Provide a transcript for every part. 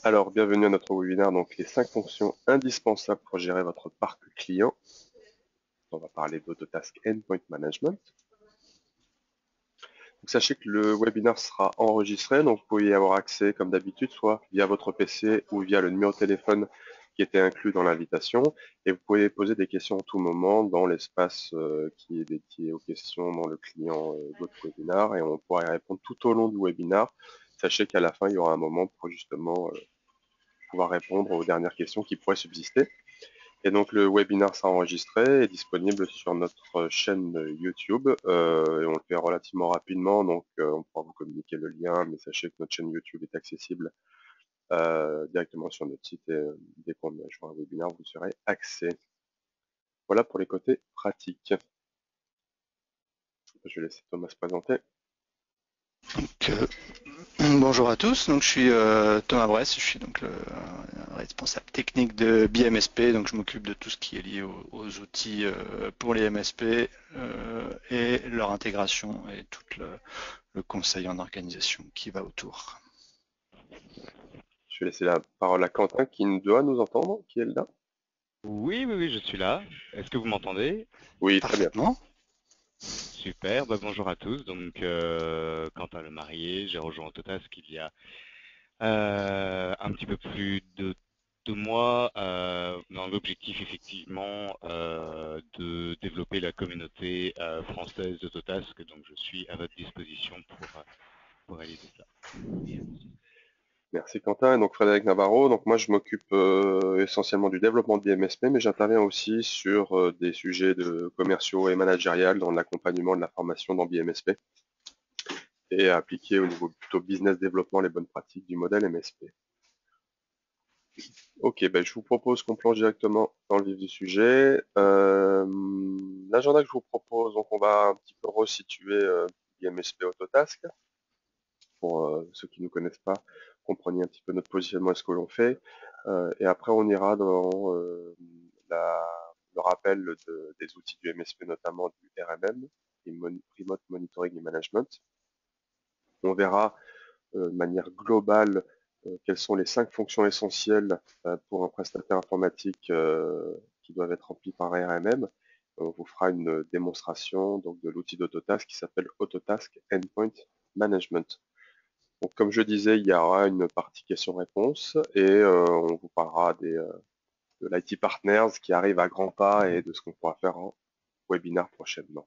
Alors, bienvenue à notre webinaire, donc les 5 fonctions indispensables pour gérer votre parc client. On va parler d'Autotask Endpoint Management. Donc, sachez que le webinaire sera enregistré, donc vous pouvez y avoir accès comme d'habitude, soit via votre PC ou via le numéro de téléphone qui était inclus dans l'invitation. Et vous pouvez poser des questions en tout moment dans l'espace qui est dédié aux questions dans le client GoToWebinar et on pourra y répondre tout au long du webinaire. Sachez qu'à la fin, il y aura un moment pour justement pouvoir répondre aux dernières questions qui pourraient subsister. Et donc le webinaire sera enregistré et disponible sur notre chaîne YouTube. Et on le fait relativement rapidement, donc on pourra vous communiquer le lien, mais sachez que notre chaîne YouTube est accessible directement sur notre site et dès qu'on met à jour un webinaire, vous aurez accès. Voilà pour les côtés pratiques. Je vais laisser Thomas se présenter. Donc, bonjour à tous, donc je suis Thomas Bress, je suis donc le responsable technique de BMSP, donc je m'occupe de tout ce qui est lié aux outils pour les MSP et leur intégration et tout le conseil en organisation qui va autour. Je vais laisser la parole à Quentin qui doit nous entendre, qui est là. Oui, oui, oui, je suis là. Est-ce que vous m'entendez? Oui, très bien. Parfaitement. Super, bonjour à tous. Donc, Quentin Le Marié, j'ai rejoint Autotask il y a un petit peu plus de 2 mois, dans l'objectif effectivement de développer la communauté française d'Autotask. Donc, je suis à votre disposition pour réaliser ça. Merci Quentin. Et donc Frédéric Navarro. Donc moi je m'occupe essentiellement du développement de BMSP, mais j'interviens aussi sur des sujets de commerciaux et managérial dans l'accompagnement de la formation dans BMSP et appliquer au niveau plutôt business développement les bonnes pratiques du modèle MSP. Ok, ben, je vous propose qu'on plonge directement dans le vif du sujet. L'agenda que je vous propose, donc on va un petit peu resituer BMSP Autotask. Pour ceux qui ne nous connaissent pas, compreniez un petit peu notre positionnement et ce que l'on fait. Et après, on ira dans le rappel des outils du MSP, notamment du RMM, Remote Monitoring et Management. On verra de manière globale quelles sont les 5 fonctions essentielles pour un prestataire informatique qui doivent être remplies par RMM. On vous fera une démonstration donc, de l'outil d'Autotask qui s'appelle Autotask Endpoint Management. Donc, comme je disais, il y aura une partie questions-réponses et on vous parlera de l'IT Partners qui arrive à grands pas et de ce qu'on pourra faire en webinaire prochainement.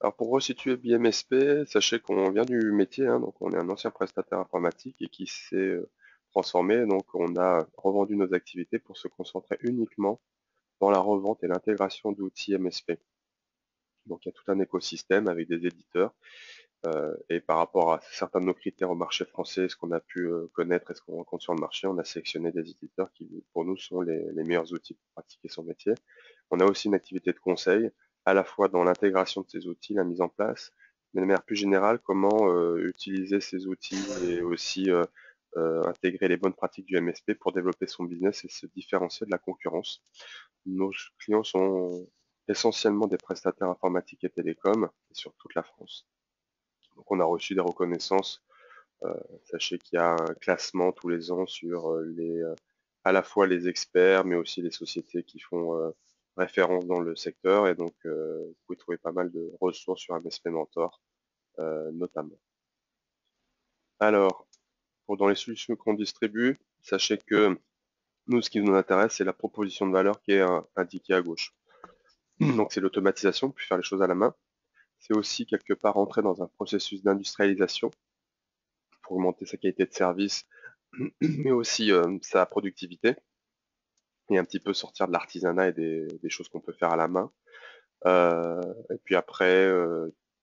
Alors pour resituer BMSP, sachez qu'on vient du métier, hein, donc on est un ancien prestataire informatique et qui s'est transformé. Donc on a revendu nos activités pour se concentrer uniquement dans la revente et l'intégration d'outils MSP. Donc il y a tout un écosystème avec des éditeurs. Et par rapport à certains de nos critères au marché français, ce qu'on a pu connaître et ce qu'on rencontre sur le marché, on a sélectionné des éditeurs qui, pour nous, sont les meilleurs outils pour pratiquer son métier. On a aussi une activité de conseil, à la fois dans l'intégration de ces outils, la mise en place, mais de manière plus générale, comment utiliser ces outils et aussi intégrer les bonnes pratiques du MSP pour développer son business et se différencier de la concurrence. Nos clients sont essentiellement des prestataires informatiques et télécoms sur toute la France. Donc on a reçu des reconnaissances. Sachez qu'il y a un classement tous les ans sur à la fois les experts, mais aussi les sociétés qui font référence dans le secteur. Et donc, vous pouvez trouver pas mal de ressources sur MSP Mentor, notamment. Alors, dans les solutions qu'on distribue, sachez que nous, ce qui nous intéresse, c'est la proposition de valeur qui est indiquée à gauche. Donc, c'est l'automatisation, puis faire les choses à la main. C'est aussi quelque part entrer dans un processus d'industrialisation pour augmenter sa qualité de service, mais aussi sa productivité, et un petit peu sortir de l'artisanat et des choses qu'on peut faire à la main. Et puis après,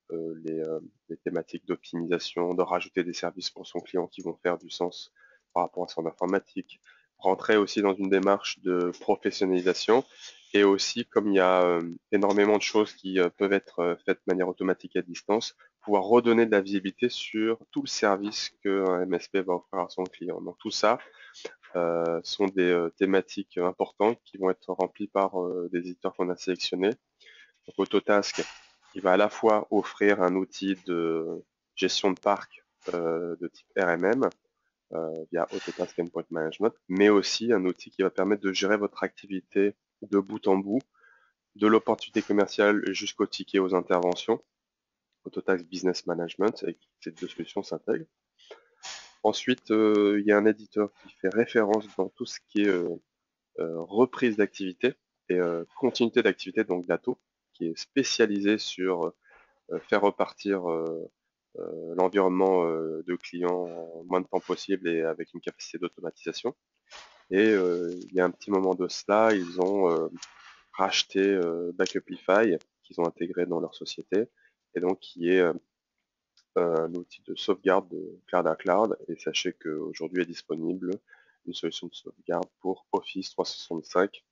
les thématiques d'optimisation, de rajouter des services pour son client qui vont faire du sens par rapport à son informatique. Rentrer aussi dans une démarche de professionnalisation et aussi, comme il y a énormément de choses qui peuvent être faites de manière automatique à distance, pouvoir redonner de la visibilité sur tout le service qu'un MSP va offrir à son client. Donc tout ça sont des thématiques importantes qui vont être remplies par des éditeurs qu'on a sélectionnés. Donc Autotask, il va à la fois offrir un outil de gestion de parc de type RMM, via Autotask Endpoint Management, mais aussi un outil qui va permettre de gérer votre activité de bout en bout, de l'opportunité commerciale jusqu'au ticket, aux interventions. Autotask Business Management, et ces deux solutions s'intègrent. Ensuite, il y a un éditeur qui fait référence dans tout ce qui est reprise d'activité et continuité d'activité, donc Datto, qui est spécialisé sur faire repartir l'environnement de clients en moins de temps possible et avec une capacité d'automatisation. Et il y a un petit moment de cela, ils ont racheté Backupify, qu'ils ont intégré dans leur société, et donc qui est un outil de sauvegarde de cloud à cloud. Et sachez qu'aujourd'hui est disponible une solution de sauvegarde pour Office 365,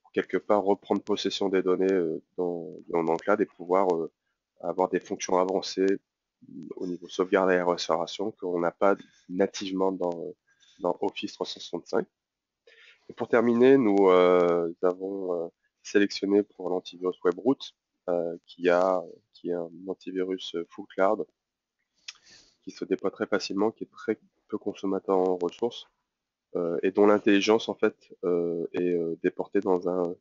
pour quelque part reprendre possession des données dans le cloud et pouvoir avoir des fonctions avancées au niveau sauvegarde et restauration qu'on n'a pas nativement dans Office 365. Et pour terminer, nous avons sélectionné pour l'antivirus WebRoot, qui est un antivirus full cloud qui se déploie très facilement, qui est très peu consommateur en ressources, et dont l'intelligence en fait est déportée dans un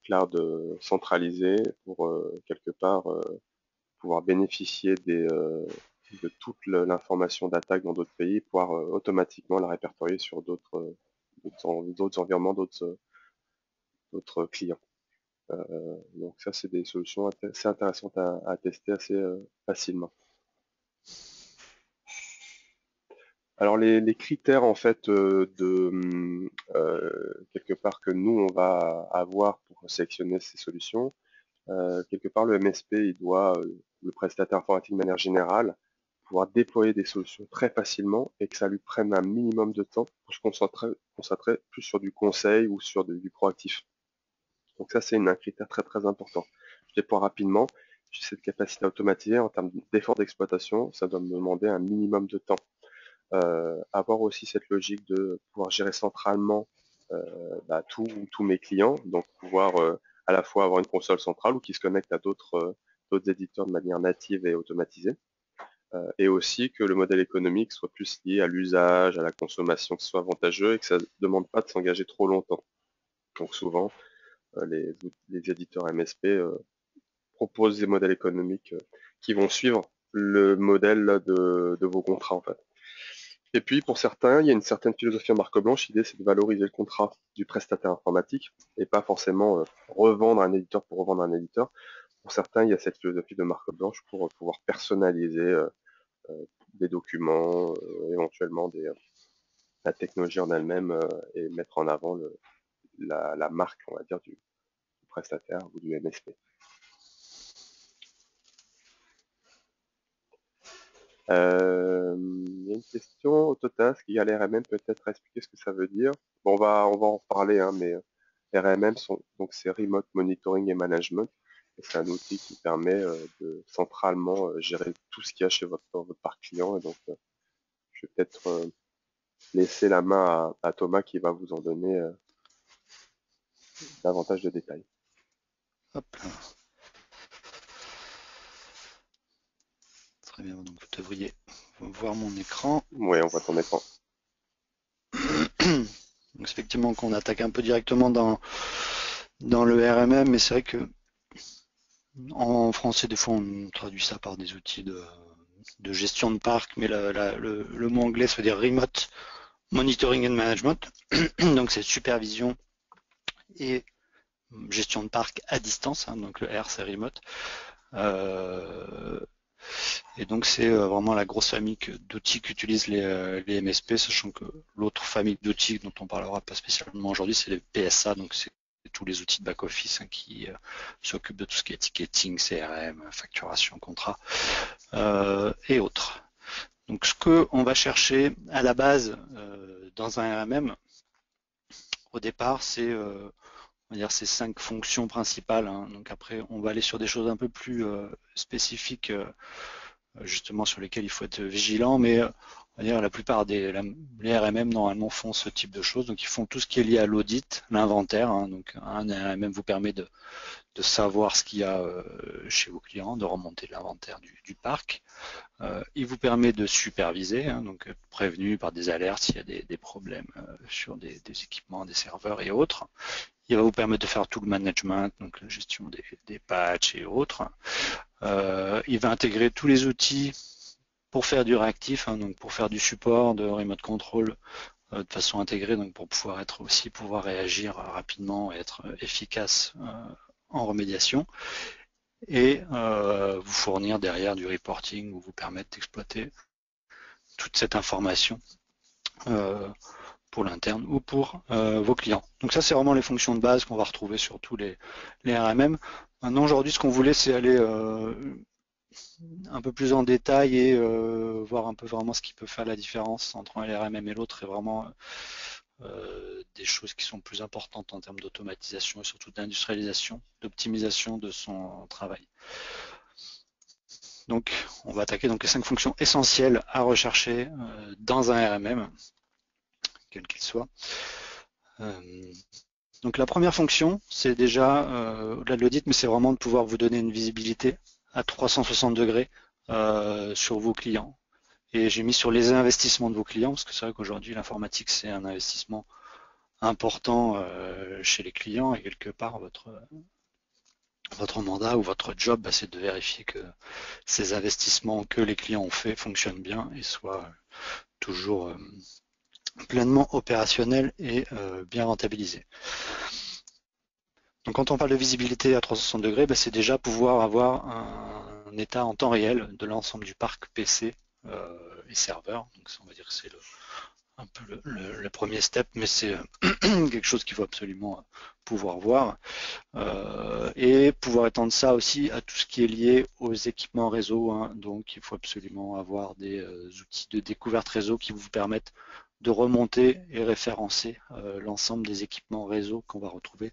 cloud centralisé pour quelque part pouvoir bénéficier de toute l'information d'attaque dans d'autres pays, pouvoir automatiquement la répertorier sur d'autres environnements, d'autres clients. Donc ça, c'est des solutions assez intéressantes à tester assez facilement. Alors les critères en fait quelque part que nous on va avoir pour sélectionner ces solutions, quelque part le MSP il doit, le prestataire informatique de manière générale, pouvoir déployer des solutions très facilement et que ça lui prenne un minimum de temps pour se concentrer plus sur du conseil ou sur du proactif. Donc ça c'est un critère très très important. Je déploie rapidement, j'ai cette capacité à automatiser en termes d'effort d'exploitation, ça doit me demander un minimum de temps. Avoir aussi cette logique de pouvoir gérer centralement tous mes clients, donc pouvoir à la fois avoir une console centrale ou qui se connecte à d'autres éditeurs de manière native et automatisée, et aussi que le modèle économique soit plus lié à l'usage, à la consommation, que ce soit avantageux et que ça ne demande pas de s'engager trop longtemps. Donc souvent, les éditeurs MSP proposent des modèles économiques qui vont suivre le modèle de vos contrats en fait. Et puis, pour certains, il y a une certaine philosophie en marque blanche. L'idée, c'est de valoriser le contrat du prestataire informatique et pas forcément revendre un éditeur pour revendre un éditeur. Pour certains, il y a cette philosophie de marque blanche pour pouvoir personnaliser des documents, éventuellement la technologie en elle-même, et mettre en avant la marque, on va dire, du prestataire ou du MSP. Il y a une question, Autotask, il y a l'RMM, peut-être expliquer ce que ça veut dire. Bon, on va en reparler, hein, mais RMM, donc c'est Remote Monitoring et Management. C'est un outil qui permet de centralement gérer tout ce qu'il y a chez votre parc client. Et donc, je vais peut-être laisser la main à Thomas qui va vous en donner davantage de détails. Hop là. Très bien, donc vous devriez voir mon écran. Oui, on voit ton écran. Donc effectivement qu'on attaque un peu directement dans le RMM, mais c'est vrai que en français des fois on traduit ça par des outils de gestion de parc, mais le mot anglais ça veut dire Remote Monitoring and Management, donc c'est supervision et gestion de parc à distance, hein, donc le R c'est Remote. Et donc c'est vraiment la grosse famille d'outils qu'utilisent les MSP, sachant que l'autre famille d'outils dont on parlera pas spécialement aujourd'hui, c'est les PSA, donc c'est tous les outils de back-office hein, qui s'occupent de tout ce qui est ticketing, CRM, facturation, contrat et autres. Donc ce qu'on va chercher à la base dans un RMM, au départ, c'est on va dire ces 5 fonctions principales. Hein. Donc après, on va aller sur des choses un peu plus spécifiques justement sur lesquels il faut être vigilant, mais on va dire la plupart les RMM normalement font ce type de choses, donc ils font tout ce qui est lié à l'audit, l'inventaire, hein, donc un RMM vous permet de savoir ce qu'il y a chez vos clients, de remonter l'inventaire du parc. Il vous permet de superviser, hein, donc prévenu par des alertes s'il y a des problèmes sur des équipements, des serveurs et autres. Il va vous permettre de faire tout le management, donc la gestion des patchs et autres. Il va intégrer tous les outils pour faire du réactif, hein, donc pour faire du support, de remote control de façon intégrée, donc pour pouvoir réagir rapidement et être efficace en remédiation, et vous fournir derrière du reporting ou vous permettre d'exploiter toute cette information pour l'interne ou pour vos clients. Donc ça, c'est vraiment les fonctions de base qu'on va retrouver sur tous les RMM. Maintenant, aujourd'hui, ce qu'on voulait, c'est aller un peu plus en détail et voir un peu vraiment ce qui peut faire la différence entre un RMM et l'autre, et vraiment des choses qui sont plus importantes en termes d'automatisation et surtout d'industrialisation, d'optimisation de son travail. Donc, on va attaquer donc les 5 fonctions essentielles à rechercher dans un RMM, quel qu'il soit. Donc la première fonction, c'est déjà au-delà de l'audit, mais c'est vraiment de pouvoir vous donner une visibilité à 360 degrés sur vos clients. Et j'ai mis sur les investissements de vos clients, parce que c'est vrai qu'aujourd'hui, l'informatique, c'est un investissement important chez les clients, et quelque part, votre mandat ou votre job, c'est de vérifier que ces investissements que les clients ont fait fonctionnent bien et soient toujours pleinement opérationnels et bien rentabilisés. Donc quand on parle de visibilité à 360 degrés, c'est déjà pouvoir avoir un état en temps réel de l'ensemble du parc PC et serveur. Donc ça, on va dire que c'est un peu le premier step, mais c'est quelque chose qu'il faut absolument pouvoir voir. Et pouvoir étendre ça aussi à tout ce qui est lié aux équipements réseau, hein. Donc il faut absolument avoir des outils de découverte réseau qui vous permettent de remonter et référencer l'ensemble des équipements réseau qu'on va retrouver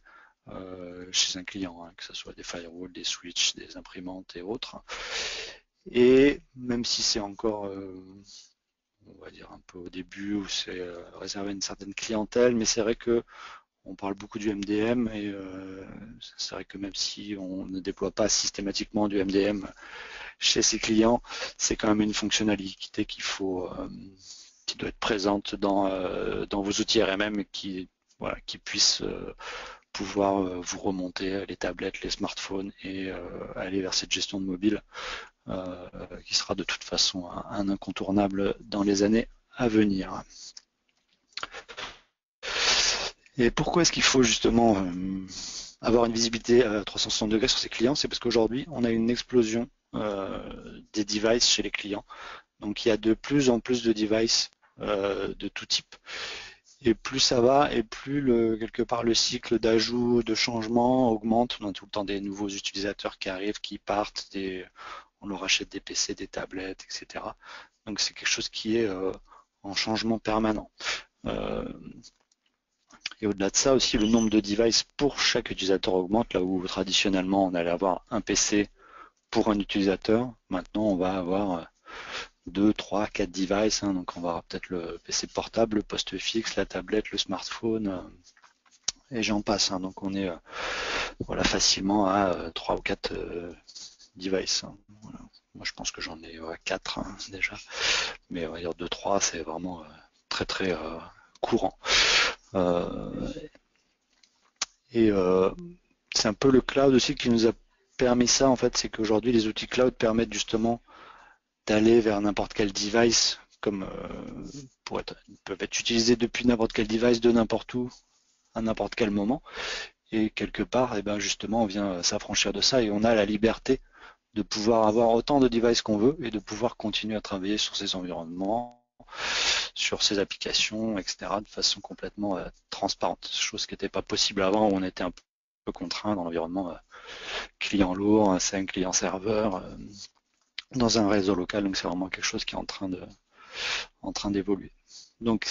chez un client, hein, que ce soit des firewalls, des switches, des imprimantes et autres. Et même si c'est encore, on va dire un peu au début, où c'est réservé à une certaine clientèle, mais c'est vrai que on parle beaucoup du MDM, et c'est vrai que même si on ne déploie pas systématiquement du MDM chez ses clients, c'est quand même une fonctionnalité qui doit être présente dans vos outils RMM, qui puisse pouvoir vous remonter les tablettes, les smartphones, et aller vers cette gestion de mobile qui sera de toute façon un incontournable dans les années à venir. Et pourquoi est-ce qu'il faut justement avoir une visibilité à 360 degrés sur ses clients? C'est parce qu'aujourd'hui, on a une explosion des devices chez les clients. Donc il y a de plus en plus de devices de tout type. Et plus ça va, et plus quelque part le cycle d'ajout, de changement augmente. On a tout le temps des nouveaux utilisateurs qui arrivent, qui partent, on leur achète des PC, des tablettes, etc. Donc c'est quelque chose qui est en changement permanent. Et au-delà de ça aussi, le nombre de devices pour chaque utilisateur augmente. Là où traditionnellement on allait avoir un PC pour un utilisateur, maintenant on va avoir 2, 3, 4 devices, hein. Donc on va avoir peut-être le PC portable, le poste fixe, la tablette, le smartphone, et j'en passe, hein. Donc on est facilement à 3 ou 4 devices, hein. Voilà. Moi je pense que j'en ai 4 hein, déjà, mais on va dire 2, 3, c'est vraiment très très courant. Et c'est un peu le cloud aussi qui nous a permis ça, en fait, c'est qu'aujourd'hui les outils cloud permettent justement d'aller vers n'importe quel device, comme peuvent être utilisés depuis n'importe quel device, de n'importe où, à n'importe quel moment. Et quelque part, justement, on vient s'affranchir de ça, et on a la liberté de pouvoir avoir autant de devices qu'on veut et de pouvoir continuer à travailler sur ces environnements, sur ces applications, etc., de façon complètement transparente, chose qui n'était pas possible avant, où on était un peu contraint dans l'environnement client lourd, un 5 client serveur, dans un réseau local. Donc c'est vraiment quelque chose qui est en train d'évoluer. Donc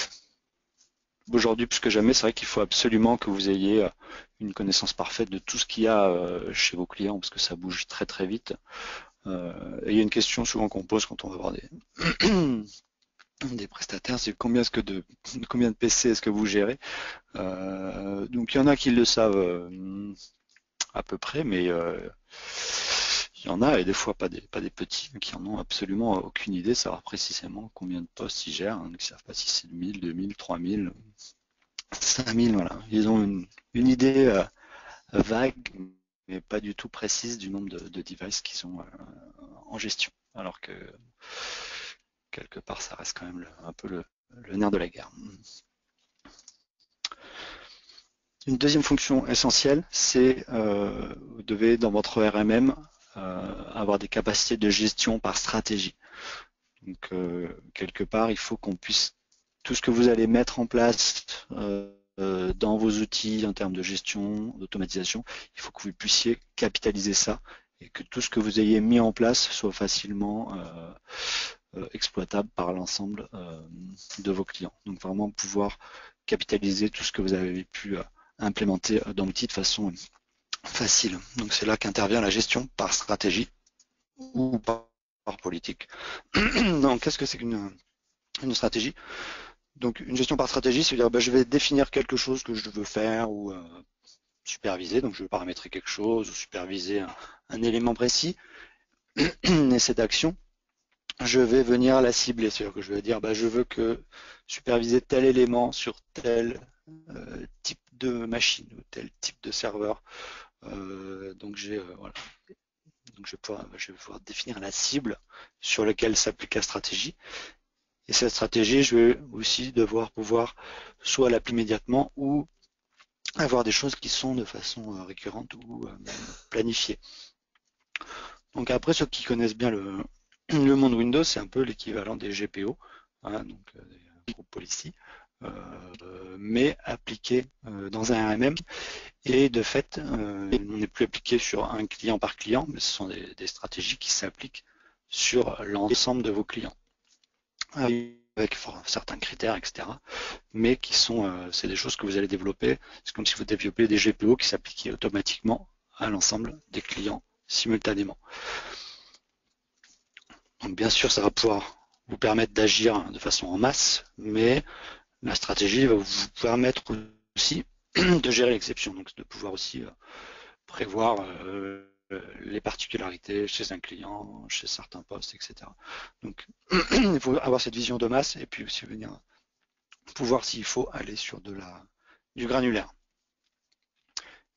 aujourd'hui, plus que jamais, c'est vrai qu'il faut absolument que vous ayez une connaissance parfaite de tout ce qu'il y a chez vos clients, parce que ça bouge très très vite. Et il y a une question souvent qu'on pose quand on va voir des prestataires, c'est combien de PC est-ce que vous gérez? Donc il y en a qui le savent à peu près, mais il y en a, et des fois pas des petits, qui en ont absolument aucune idée, savoir précisément combien de postes ils gèrent, hein, ils ne savent pas si c'est 1000, 2000, 3000, 5000, voilà. Ils ont une idée vague, mais pas du tout précise du nombre de devices qui sont en gestion, alors que quelque part ça reste quand même un peu le nerf de la guerre. Une deuxième fonction essentielle, c'est vous devez dans votre RMM avoir des capacités de gestion par stratégie. Donc quelque part, il faut qu'on puisse tout ce que vous allez mettre en place dans vos outils en termes de gestion, d'automatisation, il faut que vous puissiez capitaliser ça et que tout ce que vous ayez mis en place soit facilement exploitable par l'ensemble de vos clients. Donc vraiment pouvoir capitaliser tout ce que vous avez pu implémenter dans l'outil de façon facile. Donc c'est là qu'intervient la gestion par stratégie ou par politique. Donc qu'est-ce que c'est qu'une stratégie? Donc une gestion par stratégie, c'est-à-dire je vais définir quelque chose que je veux faire ou superviser, donc je veux paramétrer quelque chose ou superviser un élément précis, et cette action, je vais venir la cibler, c'est-à-dire que je vais dire je veux que superviser tel élément sur tel type de machine ou tel type de serveur. Donc voilà. Donc je vais pouvoir définir la cible sur laquelle s'applique la stratégie. Et cette stratégie, je vais aussi devoir pouvoir soit l'appliquer immédiatement ou avoir des choses qui sont de façon récurrente ou planifiée. Donc après, ceux qui connaissent bien le monde Windows, c'est un peu l'équivalent des GPO, hein, donc des group policy, mais appliqué dans un RMM. Et de fait, on n'est plus appliqué sur un client par client, mais ce sont des stratégies qui s'appliquent sur l'ensemble de vos clients, avec certains critères, etc. Mais qui sont, c'est des choses que vous allez développer. C'est comme si vous développez des GPO qui s'appliquaient automatiquement à l'ensemble des clients simultanément. Donc bien sûr, ça va pouvoir vous permettre d'agir de façon en masse, mais la stratégie va vous permettre aussi de gérer l'exception, donc de pouvoir aussi prévoir les particularités chez un client, chez certains postes, etc. Donc il faut avoir cette vision de masse et puis aussi venir pouvoir, s'il faut, aller sur du granulaire.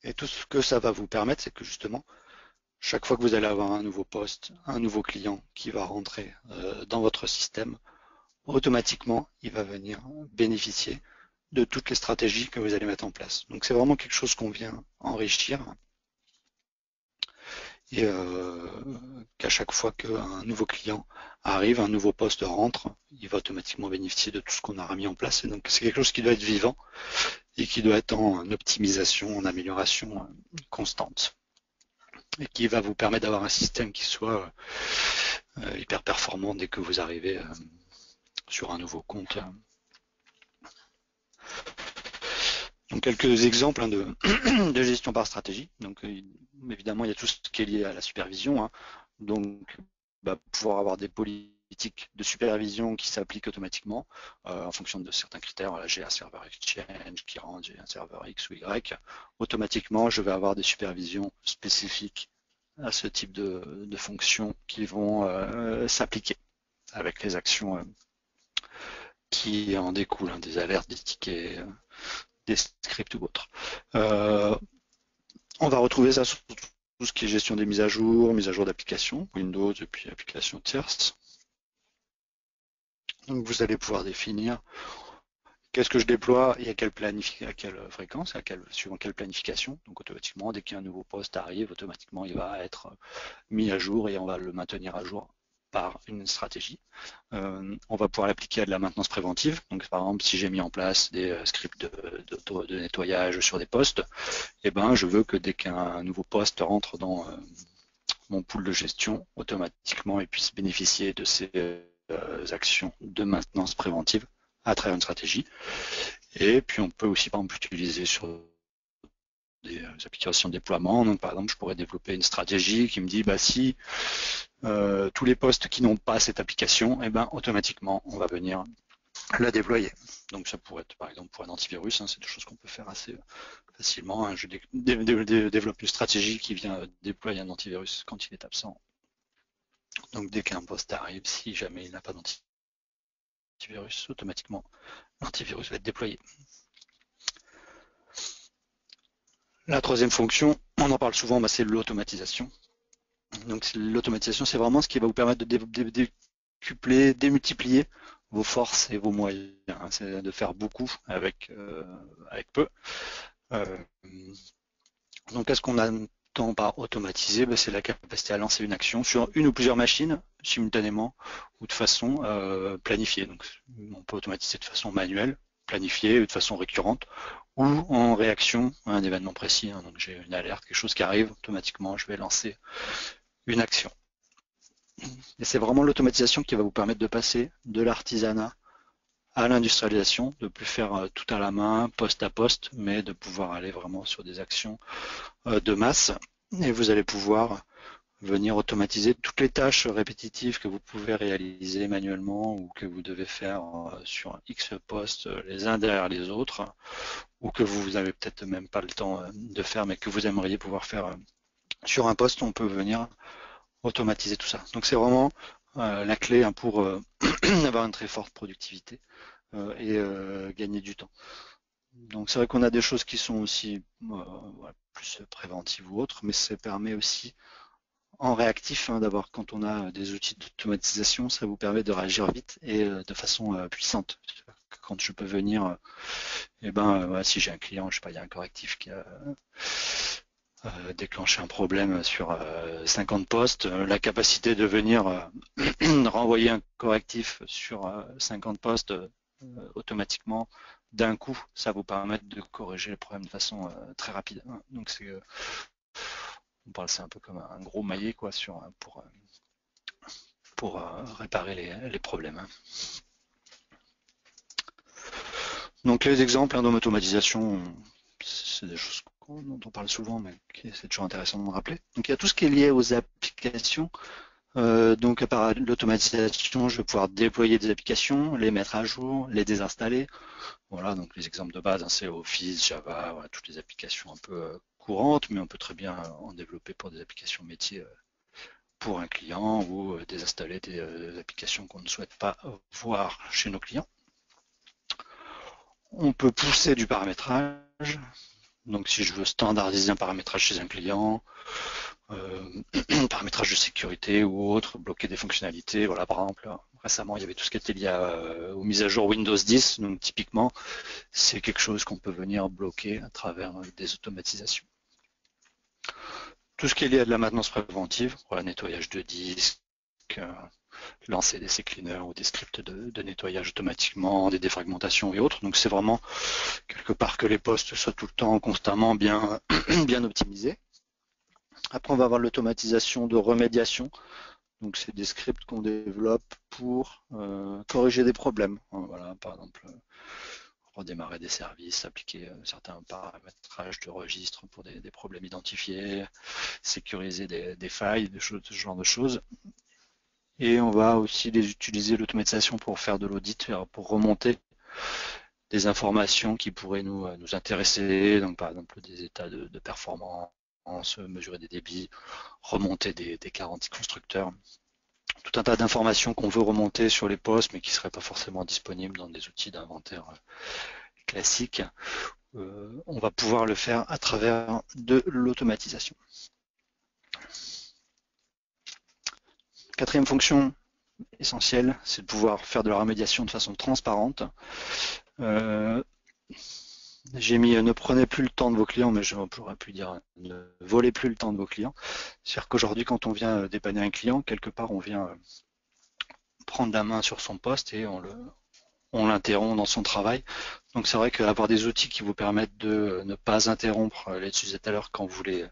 Et tout ce que ça va vous permettre, c'est que justement, chaque fois que vous allez avoir un nouveau poste, un nouveau client qui va rentrer dans votre système, automatiquement, il va venir bénéficier de toutes les stratégies que vous allez mettre en place. Donc c'est vraiment quelque chose qu'on vient enrichir et qu'à chaque fois qu'un nouveau client arrive, un nouveau poste rentre, il va automatiquement bénéficier de tout ce qu'on a mis en place. Et donc c'est quelque chose qui doit être vivant et qui doit être en optimisation, en amélioration constante et qui va vous permettre d'avoir un système qui soit hyper performant dès que vous arrivez sur un nouveau compte. Donc quelques exemples de gestion par stratégie. Donc évidemment, il y a tout ce qui est lié à la supervision. Hein. Donc pouvoir avoir des politiques de supervision qui s'appliquent automatiquement en fonction de certains critères. Voilà, j'ai un serveur Exchange qui rentre, j'ai un serveur X ou Y. Automatiquement, je vais avoir des supervisions spécifiques à ce type de fonctions qui vont s'appliquer avec les actions qui en découlent, hein, des alertes, des tickets, des scripts ou autres. On va retrouver ça sur tout ce qui est gestion des mises à jour d'applications, Windows et puis applications tierces. Donc vous allez pouvoir définir qu'est-ce que je déploie et à quelle fréquence, suivant quelle planification. Donc automatiquement, dès qu'un nouveau poste arrive, automatiquement il va être mis à jour et on va le maintenir à jour par une stratégie. On va pouvoir l'appliquer à de la maintenance préventive. Donc par exemple, si j'ai mis en place des scripts de nettoyage sur des postes, eh ben, je veux que dès qu'un nouveau poste rentre dans mon pool de gestion, automatiquement il puisse bénéficier de ces actions de maintenance préventive à travers une stratégie. Et puis on peut aussi par exemple utiliser sur des applications de déploiement. Donc par exemple, je pourrais développer une stratégie qui me dit si tous les postes qui n'ont pas cette application, et ben automatiquement on va venir la déployer. Donc ça pourrait être par exemple pour un antivirus, c'est des choses qu'on peut faire assez facilement. Je développe une stratégie qui vient déployer un antivirus quand il est absent. Donc dès qu'un poste arrive, si jamais il n'a pas d'antivirus, automatiquement l'antivirus va être déployé. La troisième fonction, on en parle souvent, c'est l'automatisation. Donc l'automatisation, c'est vraiment ce qui va vous permettre de décupler, démultiplier vos forces et vos moyens. C'est de faire beaucoup avec peu. Donc qu'est-ce qu'on entend par automatiser? C'est la capacité à lancer une action sur une ou plusieurs machines simultanément ou de façon planifiée. Donc on peut automatiser de façon manuelle, planifiée, de façon récurrente, ou en réaction à un événement précis. Donc j'ai une alerte, quelque chose qui arrive, automatiquement je vais lancer une action. Et c'est vraiment l'automatisation qui va vous permettre de passer de l'artisanat à l'industrialisation, de ne plus faire tout à la main, poste à poste, mais de pouvoir aller vraiment sur des actions de masse. Et vous allez pouvoir venir automatiser toutes les tâches répétitives que vous pouvez réaliser manuellement ou que vous devez faire sur un X postes les uns derrière les autres, ou que vous n'avez peut-être même pas le temps de faire, mais que vous aimeriez pouvoir faire sur un poste. On peut venir automatiser tout ça. Donc c'est vraiment la clé pour avoir une très forte productivité et gagner du temps. Donc c'est vrai qu'on a des choses qui sont aussi plus préventives ou autres, mais ça permet aussi en réactif d'avoir, quand on a des outils d'automatisation, ça vous permet de réagir vite et de façon puissante. Quand je peux venir, si j'ai un client, je sais pas, il y a un correctif qui a déclenché un problème sur 50 postes, la capacité de venir renvoyer un correctif sur 50 postes automatiquement d'un coup, ça vous permet de corriger le problème de façon très rapide. Donc c'est un peu comme un gros maillet quoi, pour réparer les problèmes. Donc les exemples d'automatisation, c'est des choses dont on parle souvent, mais c'est toujours intéressant de me rappeler. Donc il y a tout ce qui est lié aux applications. Donc par l'automatisation, je vais pouvoir déployer des applications, les mettre à jour, les désinstaller. Voilà, donc les exemples de base, c'est Office, Java, voilà, toutes les applications un peu courantes, mais on peut très bien en développer pour des applications métiers pour un client ou désinstaller des applications qu'on ne souhaite pas voir chez nos clients. On peut pousser du paramétrage. Donc si je veux standardiser un paramétrage chez un client, paramétrage de sécurité ou autre, bloquer des fonctionnalités. Voilà, par exemple, récemment, il y avait tout ce qui était lié aux mises à jour Windows 10. Donc typiquement, c'est quelque chose qu'on peut venir bloquer à travers des automatisations. Tout ce qui est lié à de la maintenance préventive, voilà, nettoyage de disques, lancer des CCleaner ou des scripts de nettoyage automatiquement, des défragmentations et autres. Donc c'est vraiment quelque part que les postes soient tout le temps constamment bien, bien optimisés. Après, on va avoir l'automatisation de remédiation. Donc c'est des scripts qu'on développe pour corriger des problèmes. Voilà, par exemple, redémarrer des services, appliquer certains paramétrages de registre pour des problèmes identifiés, sécuriser des failles, ce genre de choses. Et on va aussi utiliser l'automatisation pour faire de l'audit, pour remonter des informations qui pourraient nous intéresser, donc par exemple des états de performance, mesurer des débits, remonter des garanties constructeurs, tout un tas d'informations qu'on veut remonter sur les postes mais qui ne seraient pas forcément disponibles dans des outils d'inventaire classiques. On va pouvoir le faire à travers de l'automatisation. Quatrième fonction essentielle, c'est de pouvoir faire de la remédiation de façon transparente. J'ai mis ne prenez plus le temps de vos clients, mais j'aurais pu dire ne volez plus le temps de vos clients. C'est-à-dire qu'aujourd'hui, quand on vient dépanner un client, quelque part, on vient prendre la main sur son poste et on l'interrompt dans son travail. Donc c'est vrai qu'avoir des outils qui vous permettent de ne pas interrompre les utilisateurs quand vous les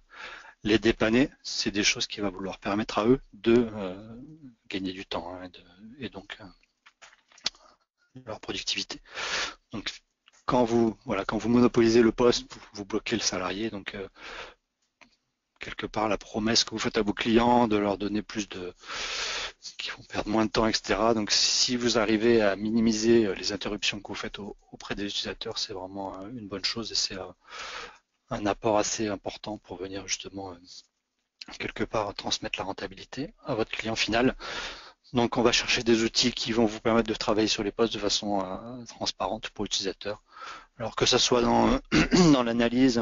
dépanner, c'est des choses qui vont leur permettre à eux de gagner du temps et donc leur productivité. Donc quand vous monopolisez le poste, vous bloquez le salarié. Donc quelque part la promesse que vous faites à vos clients, de leur donner plus de, qui vont perdre moins de temps, etc. Donc si vous arrivez à minimiser les interruptions que vous faites auprès des utilisateurs, c'est vraiment une bonne chose et c'est un apport assez important pour venir justement quelque part transmettre la rentabilité à votre client final. Donc on va chercher des outils qui vont vous permettre de travailler sur les postes de façon transparente pour l'utilisateur. Alors que ce soit dans, dans l'analyse,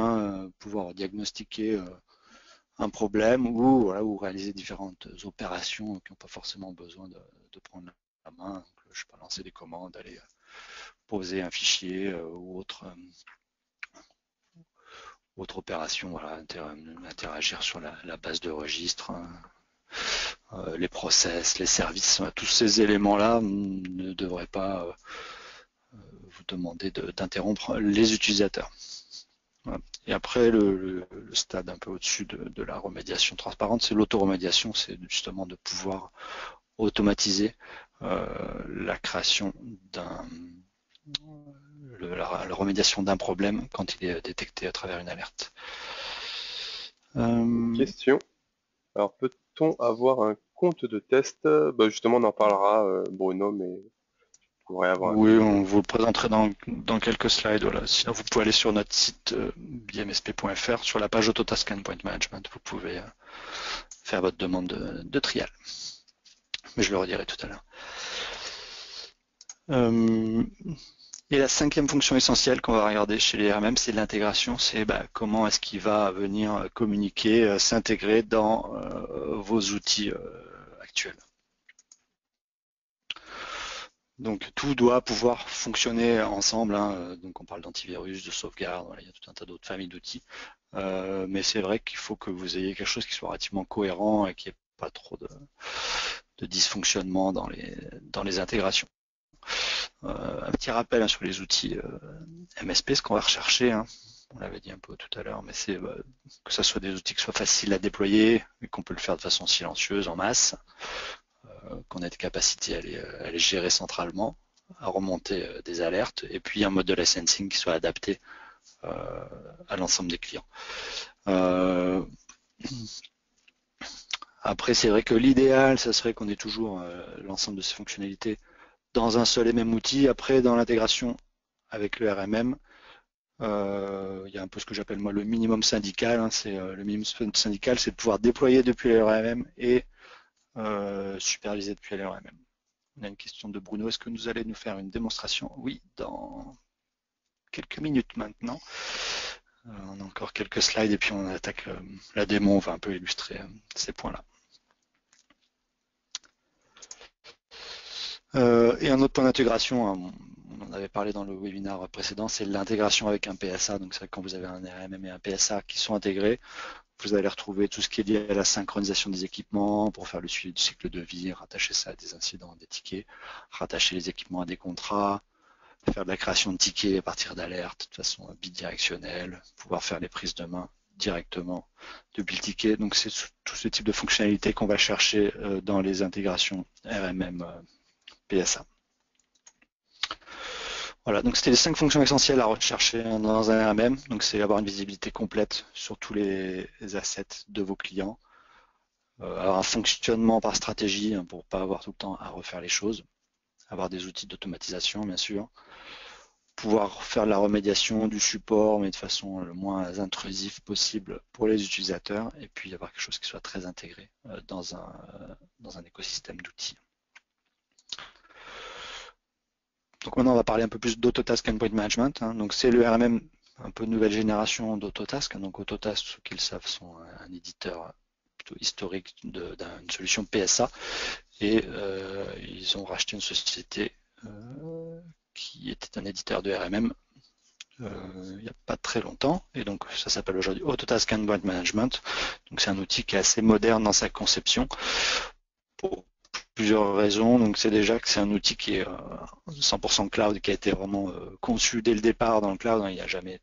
pouvoir diagnostiquer un problème ou, voilà, ou réaliser différentes opérations qui n'ont pas forcément besoin de prendre la main. Donc, je sais pas, lancer des commandes, aller poser un fichier ou autre opération, voilà, interagir sur la base de registre, les process, les services, tous ces éléments-là ne devraient pas vous demander d'interrompre les utilisateurs. Voilà. Et après, le stade un peu au-dessus de la remédiation transparente, c'est l'autoremédiation, c'est justement de pouvoir automatiser la création la remédiation d'un problème quand il est détecté à travers une alerte. Question. Alors, peut-on avoir un compte de test? Justement, on en parlera, Bruno, mais je pourrais avoir. Oui, on vous le présenterait dans quelques slides. Voilà. Sinon, vous pouvez aller sur notre site bmsp.fr, sur la page Autotask Endpoint Management. Vous pouvez faire votre demande de trial. Mais je le redirai tout à l'heure. Et la cinquième fonction essentielle qu'on va regarder chez les RMM, c'est l'intégration. C'est comment est-ce qu'il va venir communiquer, s'intégrer dans vos outils actuels. Donc tout doit pouvoir fonctionner ensemble. Donc on parle d'antivirus, de sauvegarde, voilà, il y a tout un tas d'autres familles d'outils. Mais c'est vrai qu'il faut que vous ayez quelque chose qui soit relativement cohérent et qu'il n'y ait pas trop de dysfonctionnement dans les intégrations. Un petit rappel sur les outils MSP, ce qu'on va rechercher, on l'avait dit un peu tout à l'heure, mais c'est que ce soit des outils qui soient faciles à déployer et qu'on peut le faire de façon silencieuse en masse, qu'on ait de capacité à les gérer centralement, à remonter des alertes, et puis un mode de licensing qui soit adapté à l'ensemble des clients. Après, c'est vrai que l'idéal, ça serait qu'on ait toujours l'ensemble de ces fonctionnalités dans un seul et même outil. Après, dans l'intégration avec le RMM, il y a un peu ce que j'appelle moi le minimum syndical. Le minimum syndical, c'est de pouvoir déployer depuis le RMM et superviser depuis le RMM. On a une question de Bruno. Est-ce que vous allez nous faire une démonstration? Oui, dans quelques minutes maintenant. On a encore quelques slides et puis on attaque la démo. On va un peu illustrer ces points-là. Et un autre point d'intégration, on en avait parlé dans le webinaire précédent, c'est l'intégration avec un PSA. Donc c'est vrai que quand vous avez un RMM et un PSA qui sont intégrés, vous allez retrouver tout ce qui est lié à la synchronisation des équipements pour faire le suivi du cycle de vie, rattacher ça à des incidents, des tickets, rattacher les équipements à des contrats, faire de la création de tickets à partir d'alertes de façon bidirectionnelle, pouvoir faire les prises de main directement depuis le ticket. Donc c'est tout ce type de fonctionnalités qu'on va chercher dans les intégrations RMM PSA. Voilà, donc c'était les 5 fonctions essentielles à rechercher dans un RMM. Donc c'est avoir une visibilité complète sur tous les assets de vos clients, avoir un fonctionnement par stratégie pour ne pas avoir tout le temps à refaire les choses, avoir des outils d'automatisation bien sûr, pouvoir faire de la remédiation, du support, mais de façon le moins intrusive possible pour les utilisateurs, et puis avoir quelque chose qui soit très intégré dans un écosystème d'outils. Donc maintenant, on va parler un peu plus d'Autotask Endpoint Management. Donc c'est le RMM un peu nouvelle génération d'Autotask. Donc Autotask, ceux qui le savent, sont un éditeur plutôt historique d'une solution PSA. Et ils ont racheté une société qui était un éditeur de RMM il n'y a pas très longtemps. Et donc ça s'appelle aujourd'hui Autotask Endpoint Management. Donc c'est un outil qui est assez moderne dans sa conception. Pour plusieurs raisons. Donc c'est déjà que c'est un outil qui est 100% cloud, qui a été vraiment conçu dès le départ dans le cloud. Il n'a jamais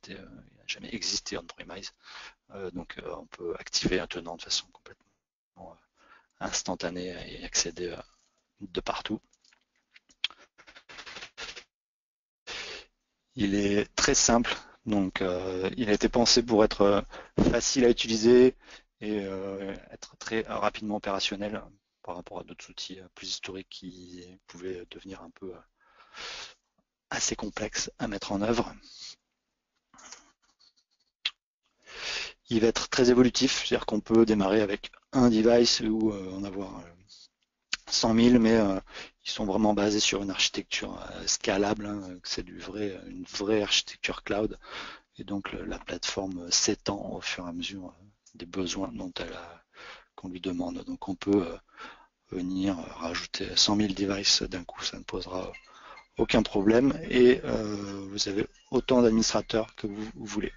existé on-premise. Donc on peut activer un tenant de façon complètement instantanée et accéder de partout. Il est très simple. Donc il a été pensé pour être facile à utiliser et être très rapidement opérationnel par rapport à d'autres outils plus historiques qui pouvaient devenir un peu assez complexes à mettre en œuvre. Il va être très évolutif, c'est-à-dire qu'on peut démarrer avec un device ou en avoir 100 000, mais ils sont vraiment basés sur une architecture scalable, hein, c'est une vraie architecture cloud, et donc la plateforme s'étend au fur et à mesure des besoins qu'on lui demande. Donc on peut venir rajouter 100 000 devices d'un coup, ça ne posera aucun problème, et vous avez autant d'administrateurs que vous voulez.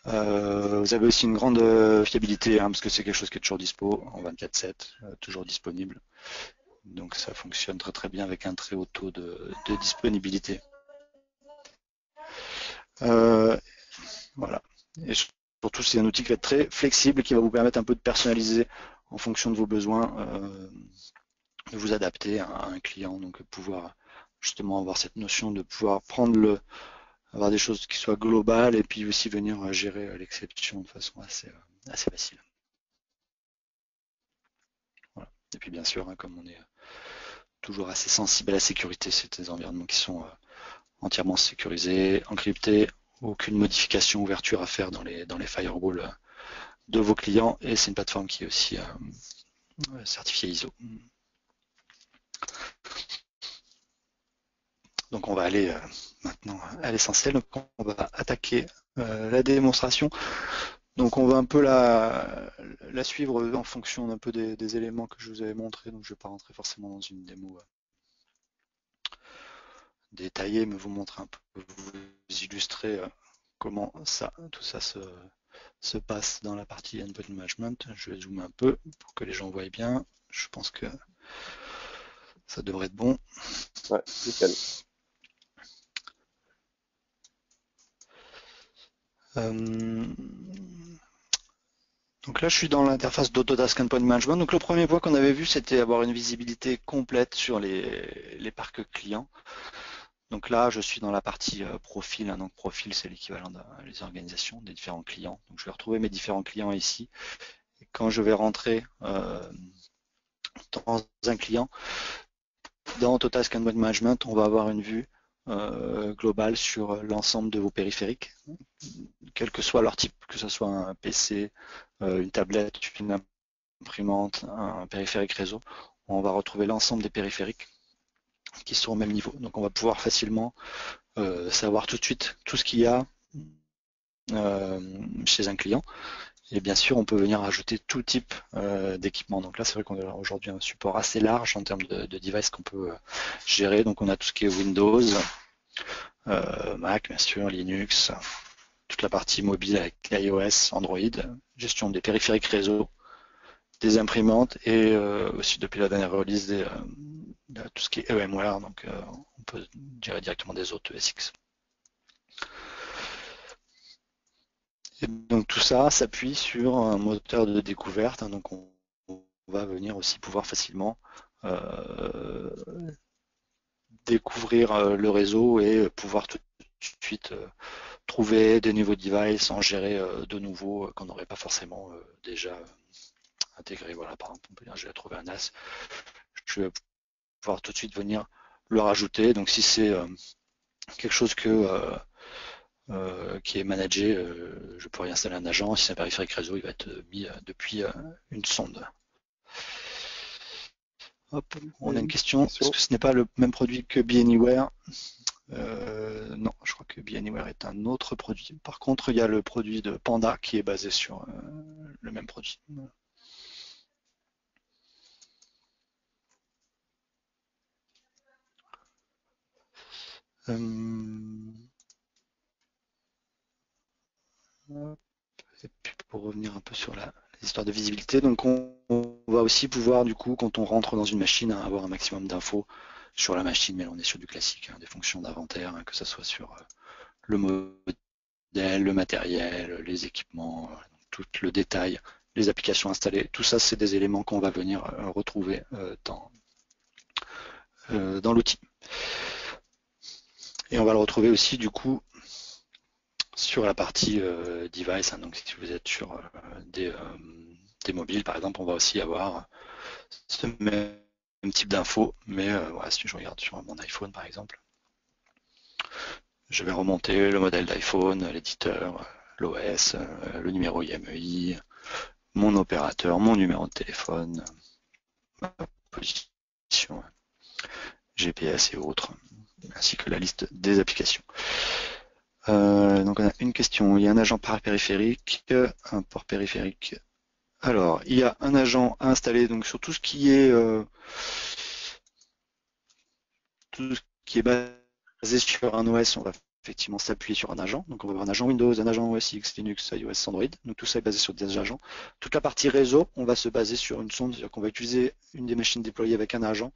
Vous avez aussi une grande fiabilité, hein, parce que c'est quelque chose qui est toujours dispo en 24/7, toujours disponible. Donc ça fonctionne très très bien avec un très haut taux de disponibilité. Voilà. Et surtout, c'est un outil qui va être très flexible, qui va vous permettre un peu de personnaliser en fonction de vos besoins, de vous adapter à un client, donc pouvoir justement avoir cette notion de pouvoir avoir des choses qui soient globales et puis aussi venir gérer l'exception de façon assez facile. Voilà. Et puis bien sûr, hein, comme on est toujours assez sensible à la sécurité, c'est des environnements qui sont entièrement sécurisés, encryptés, aucune modification ou ouverture à faire dans les firewalls de vos clients, et c'est une plateforme qui est aussi certifiée ISO. Donc on va aller maintenant à l'essentiel, donc on va attaquer la démonstration. Donc on va un peu la suivre en fonction d'un peu des éléments que je vous avais montrés, donc je ne vais pas rentrer forcément dans une démo détaillée, mais vous montrer un peu, vous illustrer comment tout ça se passe dans la partie endpoint management. Je vais zoomer un peu pour que les gens voient bien. Je pense que ça devrait être bon. Ouais, nickel. Donc là, je suis dans l'interface d'Autotask Endpoint Management. Donc le premier point qu'on avait vu, c'était avoir une visibilité complète sur les parcs clients. Donc là, je suis dans la partie profil. Hein. Donc profil, c'est l'équivalent des organisations, des différents clients. Donc je vais retrouver mes différents clients ici. Et quand je vais rentrer dans un client, dans Autotask Endpoint Management, on va avoir une vue globale sur l'ensemble de vos périphériques, quel que soit leur type, que ce soit un PC, une tablette, une imprimante, un périphérique réseau. On va retrouver l'ensemble des périphériques qui sont au même niveau. Donc on va pouvoir facilement savoir tout de suite tout ce qu'il y a chez un client. Et bien sûr, on peut venir ajouter tout type d'équipement. Donc là, c'est vrai qu'on a aujourd'hui un support assez large en termes de devices qu'on peut gérer. Donc on a tout ce qui est Windows, Mac, bien sûr, Linux, toute la partie mobile avec iOS, Android, gestion des périphériques réseau, des imprimantes et aussi depuis la dernière release de tout ce qui est VMware. Donc on peut gérer directement des autres ESX. Et donc tout ça s'appuie sur un moteur de découverte, hein, donc on va venir aussi pouvoir facilement découvrir le réseau et pouvoir tout de suite trouver des nouveaux devices, en gérer de nouveaux qu'on n'aurait pas forcément déjà intégré. Voilà, par exemple, on peut dire j'ai trouvé un NAS, je vais pouvoir tout de suite venir le rajouter. Donc si c'est quelque chose qui est managé, je pourrais y installer un agent. Si c'est un périphérique réseau, il va être mis depuis une sonde. Hop, on a une question. Est-ce que ce n'est pas le même produit que BeAnywhere? Non, je crois que BeAnywhere est un autre produit. Par contre, il y a le produit de Panda qui est basé sur le même produit. Et puis pour revenir un peu sur l'histoire de visibilité, donc on va aussi pouvoir du coup, quand on rentre dans une machine, avoir un maximum d'infos sur la machine, mais là on est sur du classique, hein, des fonctions d'inventaire, hein, que ce soit sur le modèle, le matériel, les équipements, tout le détail, les applications installées, tout ça c'est des éléments qu'on va venir retrouver dans l'outil. Et on va le retrouver aussi du coup sur la partie device, hein, donc si vous êtes sur des mobiles par exemple, on va aussi avoir ce même type d'infos, mais voilà, si je regarde sur mon iPhone par exemple, je vais remonter le modèle d'iPhone, l'éditeur, l'OS, le numéro IMEI, mon opérateur, mon numéro de téléphone, ma position, GPS et autres, ainsi que la liste des applications. Donc on a une question, il y a un agent périphérique, un port périphérique. Alors, il y a un agent à installer donc sur tout ce qui est basé sur un OS, on va effectivement s'appuyer sur un agent. Donc on va avoir un agent Windows, un agent OS X, Linux, iOS, Android. Donc tout ça est basé sur des agents. Toute la partie réseau, on va se baser sur une sonde, c'est-à-dire qu'on va utiliser une des machines déployées avec un agent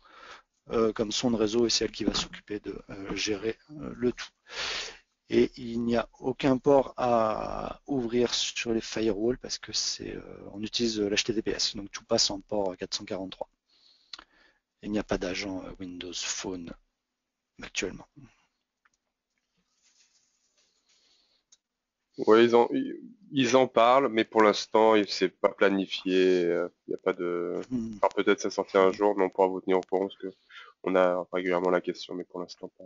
comme sonde réseau et c'est elle qui va s'occuper de gérer le tout. Et il n'y a aucun port à ouvrir sur les firewalls parce que on utilise l'HTTPS, donc tout passe en port 443. Il n'y a pas d'agent Windows Phone actuellement. Oui, ils en parlent, mais pour l'instant, c'est pas planifié. Il n'y a pas de. Alors peut-être ça sortira un jour, mais on pourra vous tenir au courant parce que on a régulièrement la question, mais pour l'instant pas.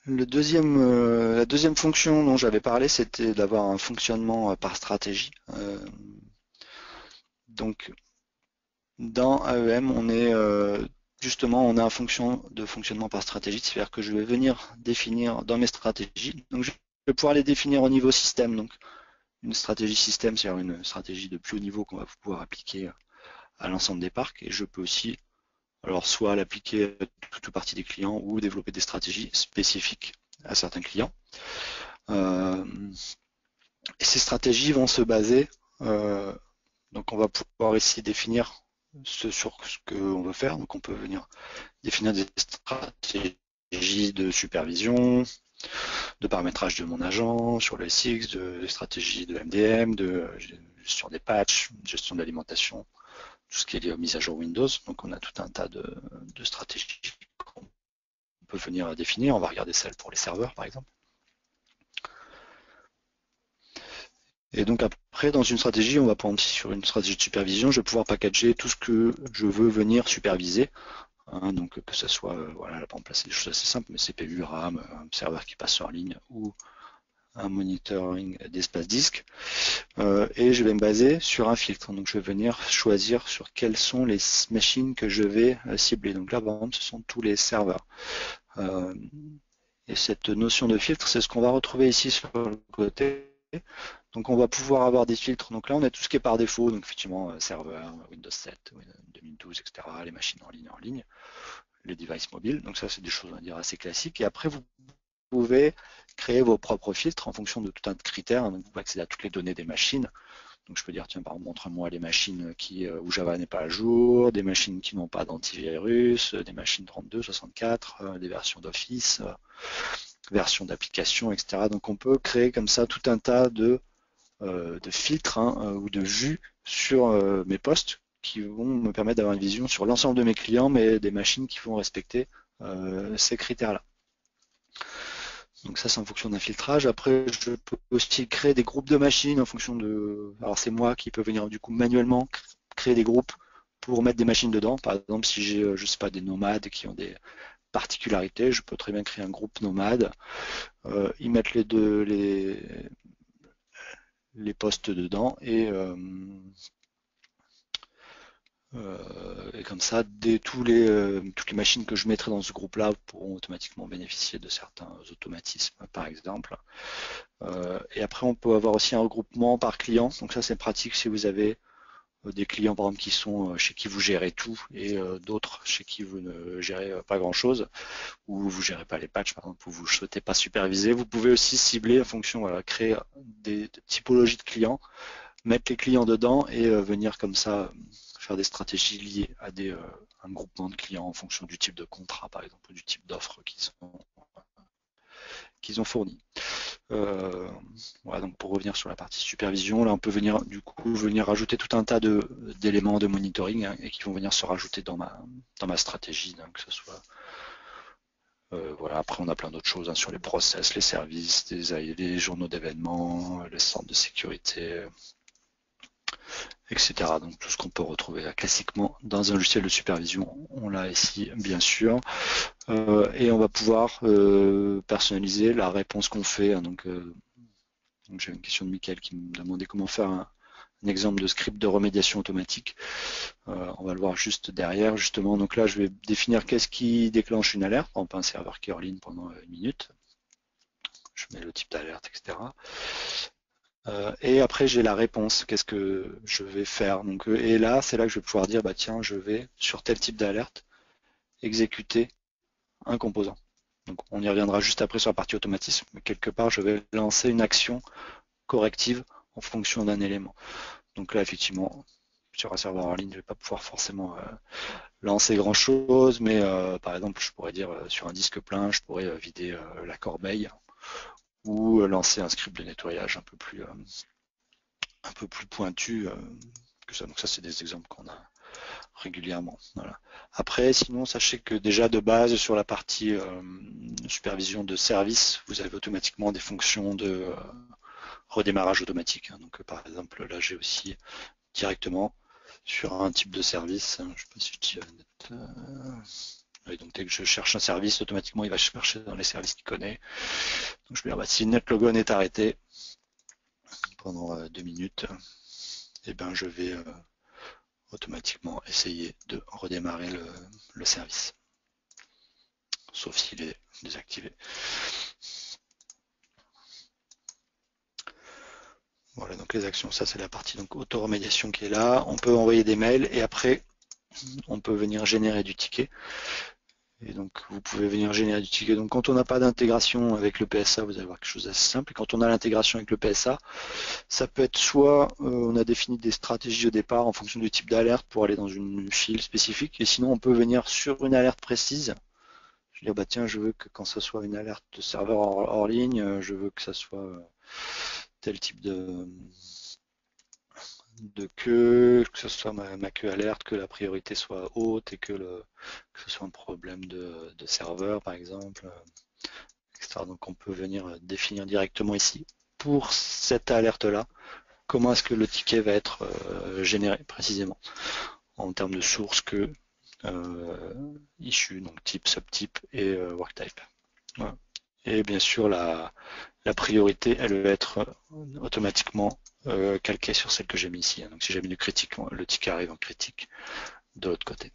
La deuxième fonction dont j'avais parlé, c'était d'avoir un fonctionnement par stratégie. Donc, dans AEM, on a une fonction de fonctionnement par stratégie, c'est-à-dire que je vais venir définir dans mes stratégies. Donc, je vais pouvoir les définir au niveau système. Donc, une stratégie système, c'est-à-dire une stratégie de plus haut niveau qu'on va pouvoir appliquer à l'ensemble des parcs. Et je peux aussi, alors soit l'appliquer à toute partie des clients ou développer des stratégies spécifiques à certains clients. Et ces stratégies vont se baser, donc on va pouvoir ici définir sur ce qu'on veut faire. Donc on peut venir définir des stratégies de supervision, de paramétrage de mon agent sur le SX, de stratégie de MDM, de gestion des patchs, gestion de l'alimentation, tout ce qui est lié aux mises à jour Windows. Donc on a tout un tas de stratégies qu'on peut venir définir. On va regarder celles pour les serveurs par exemple. Et donc après, dans une stratégie, on va prendre sur une stratégie de supervision, je vais pouvoir packager tout ce que je veux venir superviser. Hein, donc que ce soit, voilà, là, par exemple, c'est des choses assez simples, mais CPU, RAM, un serveur qui passe en ligne ou un monitoring d'espace disque. Et je vais me baser sur un filtre. Donc je vais venir choisir sur quelles sont les machines que je vais cibler. Donc là, par exemple, ce sont tous les serveurs. Et cette notion de filtre, c'est ce qu'on va retrouver ici sur le côté. Donc on va pouvoir avoir des filtres. Donc là on a tout ce qui est par défaut, donc effectivement serveur, Windows 7, 2012, etc. Les machines en ligne, les devices mobiles. Donc ça c'est des choses on va dire assez classiques. Et après vous pouvez créer vos propres filtres en fonction de tout un tas de critères. Donc vous pouvez accéder à toutes les données des machines. Donc je peux dire tiens par exemple montre-moi les machines où Java n'est pas à jour, des machines qui n'ont pas d'antivirus, des machines 32, 64, des versions d'Office, versions d'applications, etc. Donc on peut créer comme ça tout un tas de filtres ou de vues sur mes postes qui vont me permettre d'avoir une vision sur l'ensemble de mes clients, mais des machines qui vont respecter ces critères-là. Donc ça c'est en fonction d'un filtrage. Après je peux aussi créer des groupes de machines en fonction de. Alors c'est moi qui peux venir du coup manuellement créer des groupes pour mettre des machines dedans. Par exemple si j'ai je sais pas des nomades qui ont des particularités, je peux très bien créer un groupe nomade, y mettre les postes dedans et comme ça, toutes les machines que je mettrai dans ce groupe-là pourront automatiquement bénéficier de certains automatismes, par exemple. Et après, on peut avoir aussi un regroupement par client. Donc ça, c'est pratique si vous avez des clients, par exemple, qui sont chez qui vous gérez tout et d'autres chez qui vous ne gérez pas grand-chose ou vous ne gérez pas les patchs, par exemple, ou vous ne souhaitez pas superviser. Vous pouvez aussi cibler en fonction, voilà, créer des typologies de clients, mettre les clients dedans et venir comme ça faire des stratégies liées à un groupement de clients en fonction du type de contrat, par exemple, ou du type d'offre qu'ils ont fourni. Voilà, donc pour revenir sur la partie supervision, là on peut venir rajouter tout un tas d'éléments de monitoring et qui vont venir se rajouter dans ma stratégie, donc que ce soit Voilà, après on a plein d'autres choses hein, sur les process, les services, les journaux d'événements, les centres de sécurité, etc. Donc tout ce qu'on peut retrouver classiquement dans un logiciel de supervision, on l'a ici bien sûr. Et on va pouvoir personnaliser la réponse qu'on fait. Hein, donc j'ai une question de Mickaël qui me demandait comment faire un exemple de script de remédiation automatique. On va le voir juste derrière justement. Donc là je vais définir qu'est-ce qui déclenche une alerte, par exemple un serveur qui est hors ligne pendant une minute. Je mets le type d'alerte, etc. Et après j'ai la réponse, qu'est-ce que je vais faire. Donc, et là c'est là que je vais pouvoir dire bah tiens je vais sur tel type d'alerte exécuter un composant. Donc on y reviendra juste après sur la partie automatisme, mais quelque part je vais lancer une action corrective en fonction d'un élément. Donc là effectivement sur un serveur en ligne je ne vais pas pouvoir forcément lancer grand chose, mais par exemple je pourrais dire sur un disque plein je pourrais vider la corbeille ou lancer un script de nettoyage un peu plus pointu que ça. Donc ça c'est des exemples qu'on a régulièrement. Voilà. Après, sinon, sachez que déjà de base sur la partie supervision de service, vous avez automatiquement des fonctions de redémarrage automatique. Hein. Donc par exemple, là j'ai aussi directement sur un type de service, hein, je ne sais pas si je dis oui, donc dès que je cherche un service, automatiquement il va chercher dans les services qu'il connaît. Donc je vais dire bah, si NetLogon est arrêté pendant 2 minutes, et ben je vais automatiquement essayer de redémarrer le service, sauf s'il est désactivé. Voilà, donc les actions, ça c'est la partie donc auto-remédiation qui est là. On peut envoyer des mails et après on peut venir générer du ticket. Et donc vous pouvez venir générer du ticket. Donc quand on n'a pas d'intégration avec le PSA, vous allez voir quelque chose d'assez simple. Et quand on a l'intégration avec le PSA, ça peut être soit on a défini des stratégies au départ en fonction du type d'alerte pour aller dans une file spécifique, et sinon on peut venir sur une alerte précise. Je vais dire bah tiens je veux que quand ce soit une alerte de serveur hors ligne, je veux que ça soit tel type de queue, que ce soit ma queue alerte, que la priorité soit haute et que ce soit un problème de serveur par exemple, etc. Donc on peut venir définir directement ici pour cette alerte là comment est-ce que le ticket va être généré précisément en termes de source, que issue, donc type, subtype et worktype. Voilà. Et bien sûr la priorité elle va être automatiquement calquée sur celle que j'ai mis ici. Donc si j'ai mis du critique, le ticket arrive en critique de l'autre côté.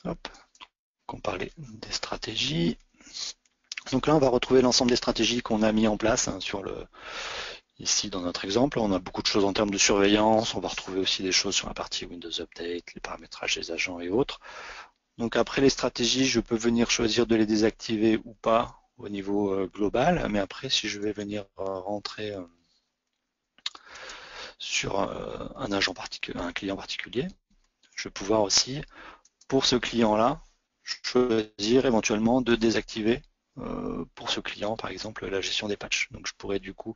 Hop, on parlait des stratégies. Donc là on va retrouver l'ensemble des stratégies qu'on a mis en place hein, sur ici dans notre exemple. On a beaucoup de choses en termes de surveillance, on va retrouver aussi des choses sur la partie Windows Update, les paramétrages des agents et autres. Donc après les stratégies, je peux venir choisir de les désactiver ou pas au niveau global, mais après si je vais venir rentrer sur un agent particulier, un client particulier, je vais pouvoir aussi, pour ce client-là, choisir éventuellement de désactiver pour ce client, par exemple, la gestion des patchs. Donc je pourrais du coup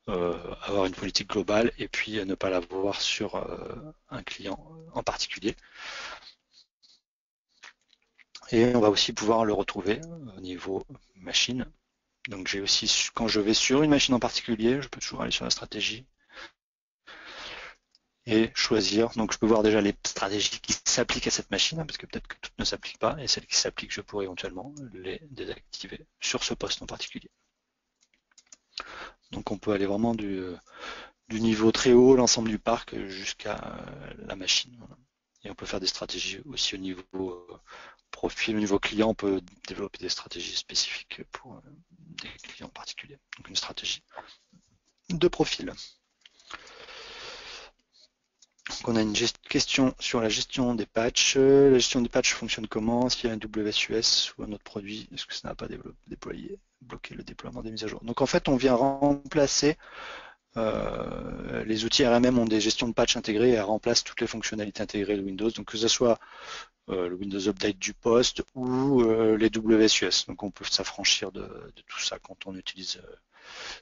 avoir une politique globale et puis ne pas l'avoir sur un client en particulier. Et on va aussi pouvoir le retrouver au niveau machine. Donc j'ai aussi, quand je vais sur une machine en particulier, je peux toujours aller sur la stratégie et choisir. Donc je peux voir déjà les stratégies qui s'appliquent à cette machine, parce que peut-être que toutes ne s'appliquent pas, et celles qui s'appliquent, je pourrais éventuellement les désactiver sur ce poste en particulier. Donc on peut aller vraiment du niveau très haut, l'ensemble du parc, jusqu'à la machine. Voilà. Et on peut faire des stratégies aussi au niveau profil, au niveau client, on peut développer des stratégies spécifiques pour des clients particuliers. Donc une stratégie de profil. Donc on a une question sur la gestion des patchs. La gestion des patchs fonctionne comment? S'il y a un WSUS ou un autre produit, est-ce que ça n'a pas bloqué le déploiement des mises à jour? Donc en fait, on vient remplacer les outils RMM ont des gestions de patch intégrées et elles remplacent toutes les fonctionnalités intégrées de Windows, donc que ce soit le Windows Update du poste ou les WSUS. Donc on peut s'affranchir de tout ça quand on utilise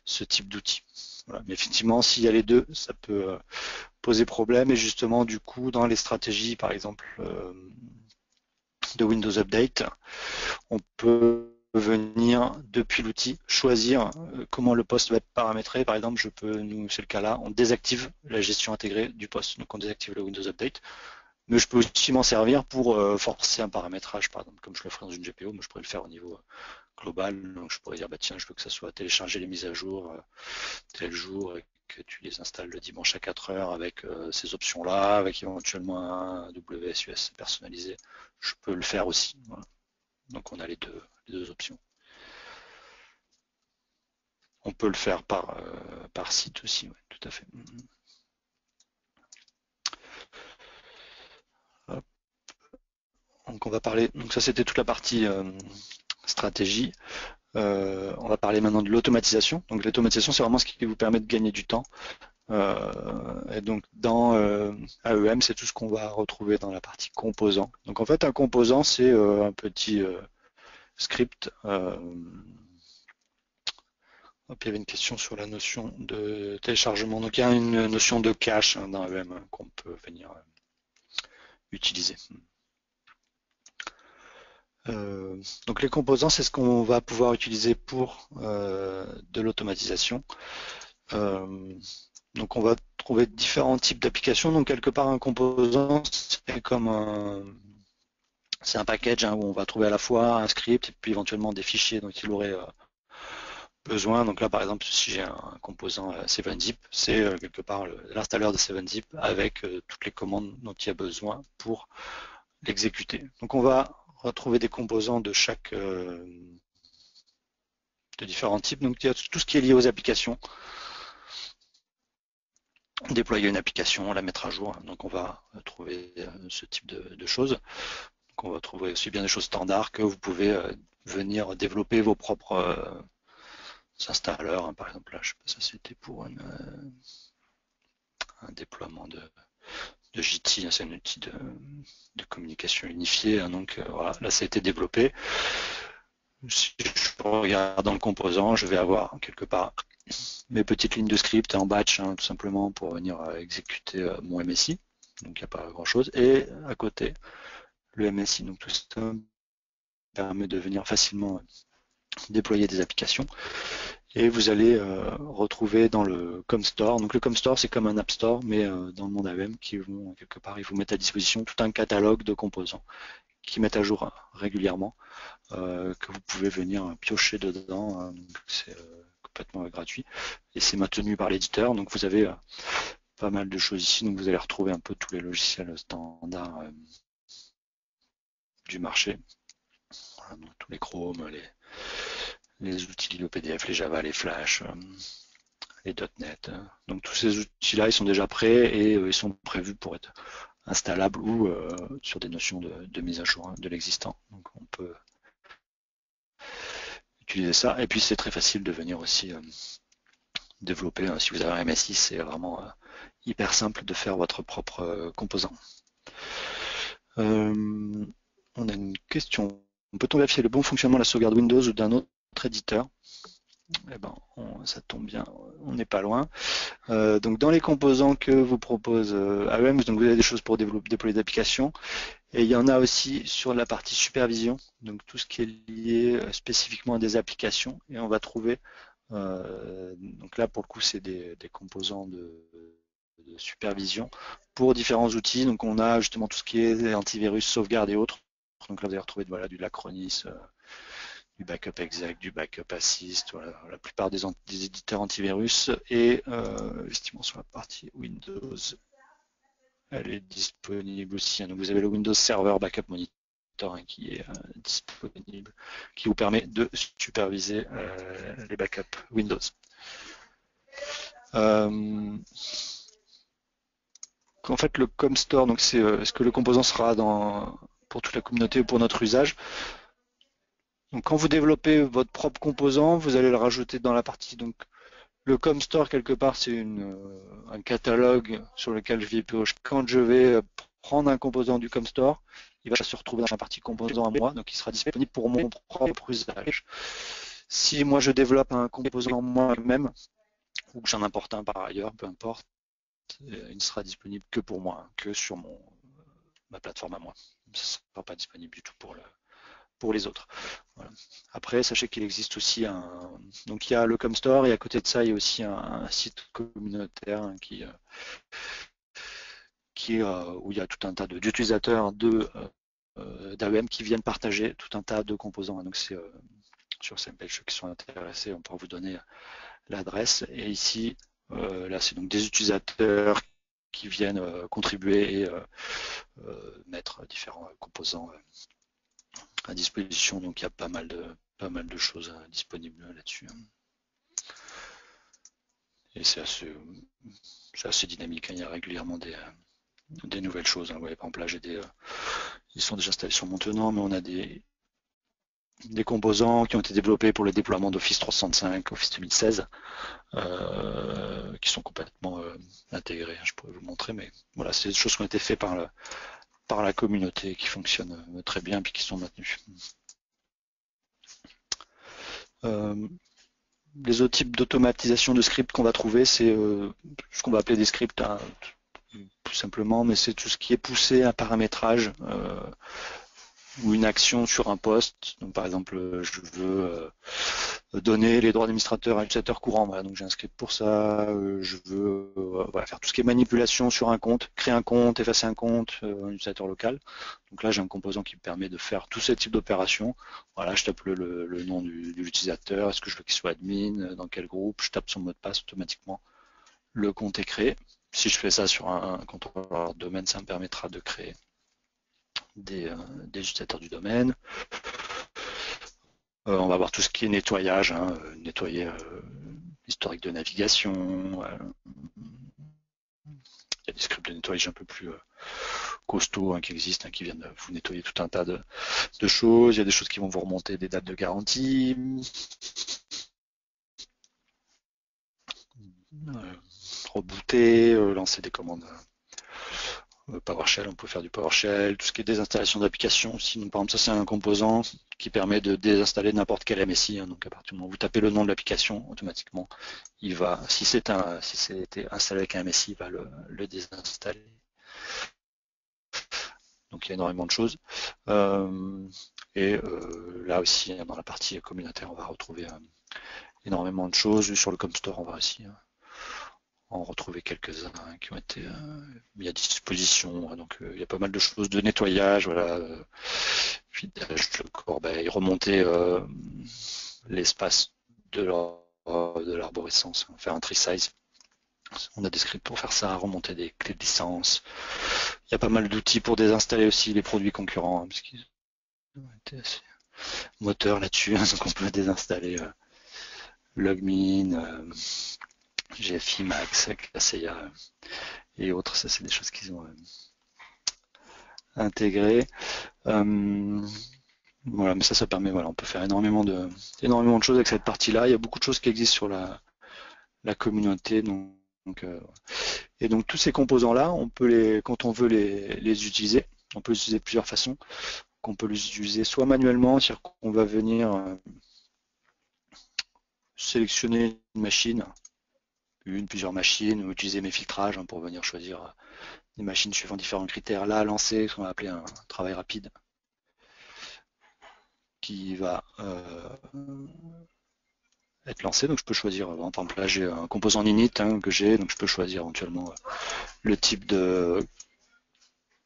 ce type d'outils. Voilà. Mais effectivement, s'il y a les deux, ça peut poser problème. Et justement, du coup, dans les stratégies, par exemple, de Windows Update, on peut venir depuis l'outil choisir comment le poste va être paramétré. Par exemple, nous c'est le cas là, on désactive la gestion intégrée du poste, donc on désactive le Windows Update. Mais je peux aussi m'en servir pour forcer un paramétrage, par exemple, comme je le ferai dans une GPO, mais je pourrais le faire au niveau global. Donc je pourrais dire, bah tiens, je veux que ça soit télécharger les mises à jour tel jour et que tu les installes le dimanche à 4 heures avec ces options-là, avec éventuellement un WSUS personnalisé. Je peux le faire aussi. Voilà. Donc on a les deux options. On peut le faire par site aussi, ouais, tout à fait. Hop. Donc on va parler, donc ça c'était toute la partie stratégie. On va parler maintenant de l'automatisation. Donc l'automatisation, c'est vraiment ce qui vous permet de gagner du temps. Et donc dans AEM, c'est tout ce qu'on va retrouver dans la partie composant. Donc en fait, un composant, c'est un petit script. Il y avait une question sur la notion de téléchargement. Donc il y a une notion de cache dans AEM qu'on peut venir utiliser. Donc les composants, c'est ce qu'on va pouvoir utiliser pour de l'automatisation. Donc on va trouver différents types d'applications. Donc quelque part un composant, c'est comme c'est un package où on va trouver à la fois un script et puis éventuellement des fichiers dont il aurait besoin. Donc là par exemple, si j'ai un composant 7-zip, c'est quelque part l'installeur de 7-zip avec toutes les commandes dont il y a besoin pour l'exécuter. Donc on va retrouver des composants de différents types. Donc il y a tout ce qui est lié aux applications. Déployer une application, la mettre à jour. Donc on va trouver ce type de choses. Donc on va trouver aussi bien des choses standards que vous pouvez venir développer vos propres installeurs. Par exemple là, je sais pas, ça c'était pour un déploiement de JT, c'est un outil de communication unifiée. Donc voilà, là ça a été développé. Si je regarde dans le composant, je vais avoir quelque part mes petites lignes de script en batch, tout simplement pour venir exécuter mon MSI. Donc il n'y a pas grand chose. Et à côté, le MSI. Donc tout ça permet de venir facilement déployer des applications. Et vous allez retrouver dans le ComStore. Donc le ComStore, c'est comme un App Store, mais dans le monde AEM, qui vont quelque part, ils vous mettent à disposition tout un catalogue de composants qui mettent à jour régulièrement, que vous pouvez venir piocher dedans. Donc c'est complètement gratuit et c'est maintenu par l'éditeur. Donc vous avez pas mal de choses ici. Donc vous allez retrouver un peu tous les logiciels standards du marché. Voilà, donc tous les Chrome, les outils, le PDF, les Java, les Flash, les .NET. Donc tous ces outils-là, ils sont déjà prêts et ils sont prévus pour être installables ou sur des notions de mise à jour de l'existant. Donc on peut utiliser ça. Et puis c'est très facile de venir aussi développer. Si vous avez un MSI, c'est vraiment hyper simple de faire votre propre composant. On a une question. Peut-on vérifier le bon fonctionnement de la sauvegarde Windows ou d'un autre éditeur? Eh ben, ça tombe bien, on n'est pas loin. Donc dans les composants que vous propose AEM, donc vous avez des choses pour déployer des applications. Et il y en a aussi sur la partie supervision, donc tout ce qui est lié spécifiquement à des applications. Et on va trouver, donc là pour le coup c'est des composants de supervision pour différents outils. Donc on a justement tout ce qui est antivirus, sauvegarde et autres. Donc là vous allez retrouver voilà, du Lacronis, du backup exec, du backup assist, voilà, la plupart des éditeurs antivirus. Et justement sur la partie Windows, elle est disponible aussi. Donc vous avez le Windows Server Backup Monitor qui est disponible, qui vous permet de superviser les backups Windows. En fait, le ComStore, donc c'est est-ce que le composant sera pour toute la communauté ou pour notre usage? Donc quand vous développez votre propre composant, vous allez le rajouter dans la partie. Donc le ComStore quelque part c'est un catalogue sur lequel je vais piocher. Quand je vais prendre un composant du ComStore, il va se retrouver dans la partie composant à moi, donc il sera disponible pour mon propre usage. Si moi je développe un composant moi-même, ou que j'en importe un par ailleurs, peu importe, il ne sera disponible que pour moi, hein, que sur ma plateforme à moi. Ça ne sera pas disponible du tout pour les autres. Voilà. Après, sachez qu'il existe aussi donc il y a le ComStore et à côté de ça, il y a aussi un site communautaire hein, où il y a tout un tas d'utilisateurs d'AEM qui viennent partager tout un tas de composants. Donc c'est sur cette page, ceux qui sont intéressés, on pourra vous donner l'adresse. Et ici, là, c'est donc des utilisateurs qui viennent contribuer et mettre différents composants à disposition. Donc il y a pas mal de choses disponibles là-dessus. Et c'est assez dynamique. Hein. Il y a régulièrement des nouvelles choses. Hein. Ouais, par exemple, là, ils sont déjà installés sur mon tenant, mais on a des composants qui ont été développés pour le déploiement d'Office 365, Office 2016, qui sont complètement intégrés. Je pourrais vous le montrer, mais voilà, c'est des choses qui ont été faites par la communauté, qui fonctionnent très bien, puis qui sont maintenues. Les autres types d'automatisation de scripts qu'on va trouver, c'est ce qu'on va appeler des scripts, hein, tout simplement, mais c'est tout ce qui est poussé à paramétrage ou une action sur un poste. Donc, par exemple, je veux donner les droits d'administrateur à un utilisateur courant. Voilà, donc j'ai un script pour ça. Je veux voilà, faire tout ce qui est manipulation sur un compte, créer un compte, effacer un compte, un utilisateur local. Donc là, j'ai un composant qui me permet de faire tous ces types d'opérations. Voilà, je tape le nom de l'utilisateur, est-ce que je veux qu'il soit admin, dans quel groupe, je tape son mot de passe automatiquement. Le compte est créé. Si je fais ça sur un contrôleur de domaine, ça me permettra de créer des utilisateurs du domaine. On va voir tout ce qui est nettoyage, hein, nettoyer l'historique de navigation. Il y a des scripts de nettoyage un peu plus costauds hein, qui existent, hein, qui viennent vous nettoyer tout un tas de choses. Il y a des choses qui vont vous remonter des dates de garantie. Rebooter, lancer des commandes PowerShell, on peut faire du PowerShell, tout ce qui est désinstallation d'applications aussi. Donc, par exemple, ça c'est un composant qui permet de désinstaller n'importe quel MSI. Hein. Donc à partir du moment où vous tapez le nom de l'application, automatiquement, il va, si c'était installé avec un MSI, il va le désinstaller. Donc il y a énormément de choses. Là aussi, dans la partie communautaire, on va retrouver énormément de choses. Sur le ComStore, on va aussi en retrouver quelques-uns qui ont été mis à disposition. Donc il y a pas mal de choses de nettoyage, voilà, vidage de corbeille, remonter l'espace de l'arborescence, faire un tree size. On a des scripts pour faire ça, remonter des clés de licence. Il y a pas mal d'outils pour désinstaller aussi les produits concurrents, hein, parce qu'ils ont été assez moteurs là-dessus, hein, donc on peut désinstaller Logmin, GFI, Max, Kaseya et autres. Ça, c'est des choses qu'ils ont intégrées. Voilà, mais ça permet, voilà, on peut faire énormément de choses avec cette partie-là. Il y a beaucoup de choses qui existent sur la communauté. Et donc tous ces composants-là, on peut quand on veut les utiliser, on peut les utiliser de plusieurs façons. On peut les utiliser soit manuellement, c'est-à-dire qu'on va venir sélectionner une machine, plusieurs machines, ou utiliser mes filtrages hein, pour venir choisir des machines suivant différents critères. Là, lancer ce qu'on va appeler un travail rapide qui va être lancé. Donc je peux choisir, par exemple là j'ai un composant init hein, que j'ai, donc je peux choisir éventuellement le type de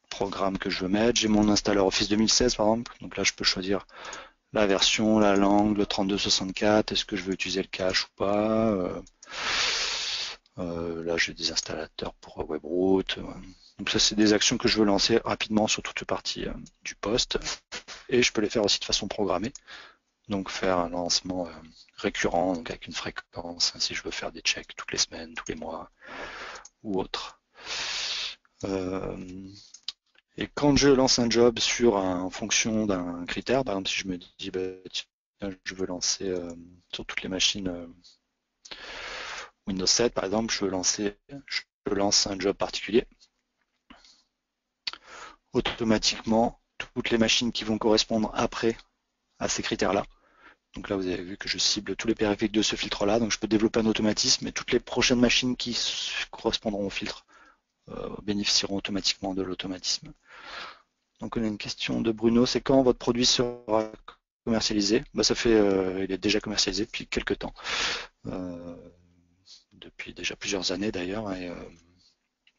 programme que je veux mettre. J'ai mon installeur Office 2016 par exemple, donc là je peux choisir la version, la langue, le 3264, est-ce que je veux utiliser le cache ou pas. Là j'ai des installateurs pour WebRoot. Donc ça c'est des actions que je veux lancer rapidement sur toute partie du poste. Et je peux les faire aussi de façon programmée. Donc faire un lancement récurrent, donc avec une fréquence, hein, si je veux faire des checks toutes les semaines, tous les mois ou autre. Et quand je lance un job en fonction d'un critère, par exemple si je me dis tiens, je veux lancer sur toutes les machines Windows 7 par exemple, je lance un job particulier. Automatiquement, toutes les machines qui vont correspondre après à ces critères-là Donc là, vous avez vu que je cible tous les périphériques de ce filtre-là. Donc je peux développer un automatisme et toutes les prochaines machines qui correspondront au filtre bénéficieront automatiquement de l'automatisme. Donc on a une question de Bruno, c'est quand votre produit sera commercialisé? Ça fait, il est déjà commercialisé depuis quelques temps, depuis déjà plusieurs années d'ailleurs. Et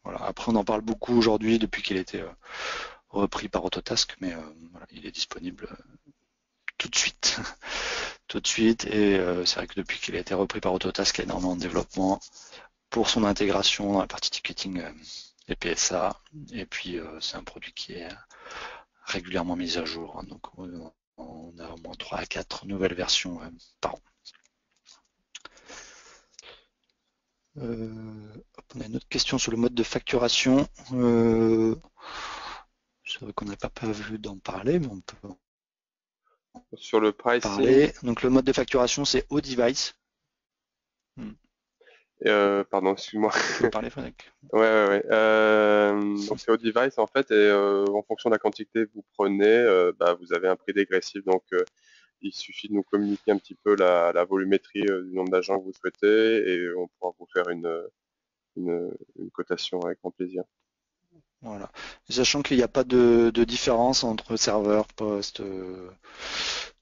voilà. Après on en parle beaucoup aujourd'hui depuis qu'il a été repris par Autotask, mais voilà, il est disponible tout de suite. Tout de suite, et c'est vrai que depuis qu'il a été repris par Autotask, il y a énormément de développement pour son intégration dans la partie ticketing et PSA, et puis c'est un produit qui est régulièrement mis à jour, donc on a au moins 3 à 4 nouvelles versions par an. On a une autre question sur le mode de facturation. C'est vrai qu'on n'a pas prévu d'en parler, mais on peut Sur le pricing, parler. Donc le mode de facturation, c'est au device. pardon, excuse-moi. Tu veux parler, Frédéric? Ouais. Donc c'est au device en fait, et en fonction de la quantité que vous prenez, vous avez un prix dégressif. Donc il suffit de nous communiquer un petit peu la volumétrie du nombre d'agents que vous souhaitez, et on pourra vous faire une cotation avec grand plaisir. Voilà. Sachant qu'il n'y a pas de différence entre serveur, poste,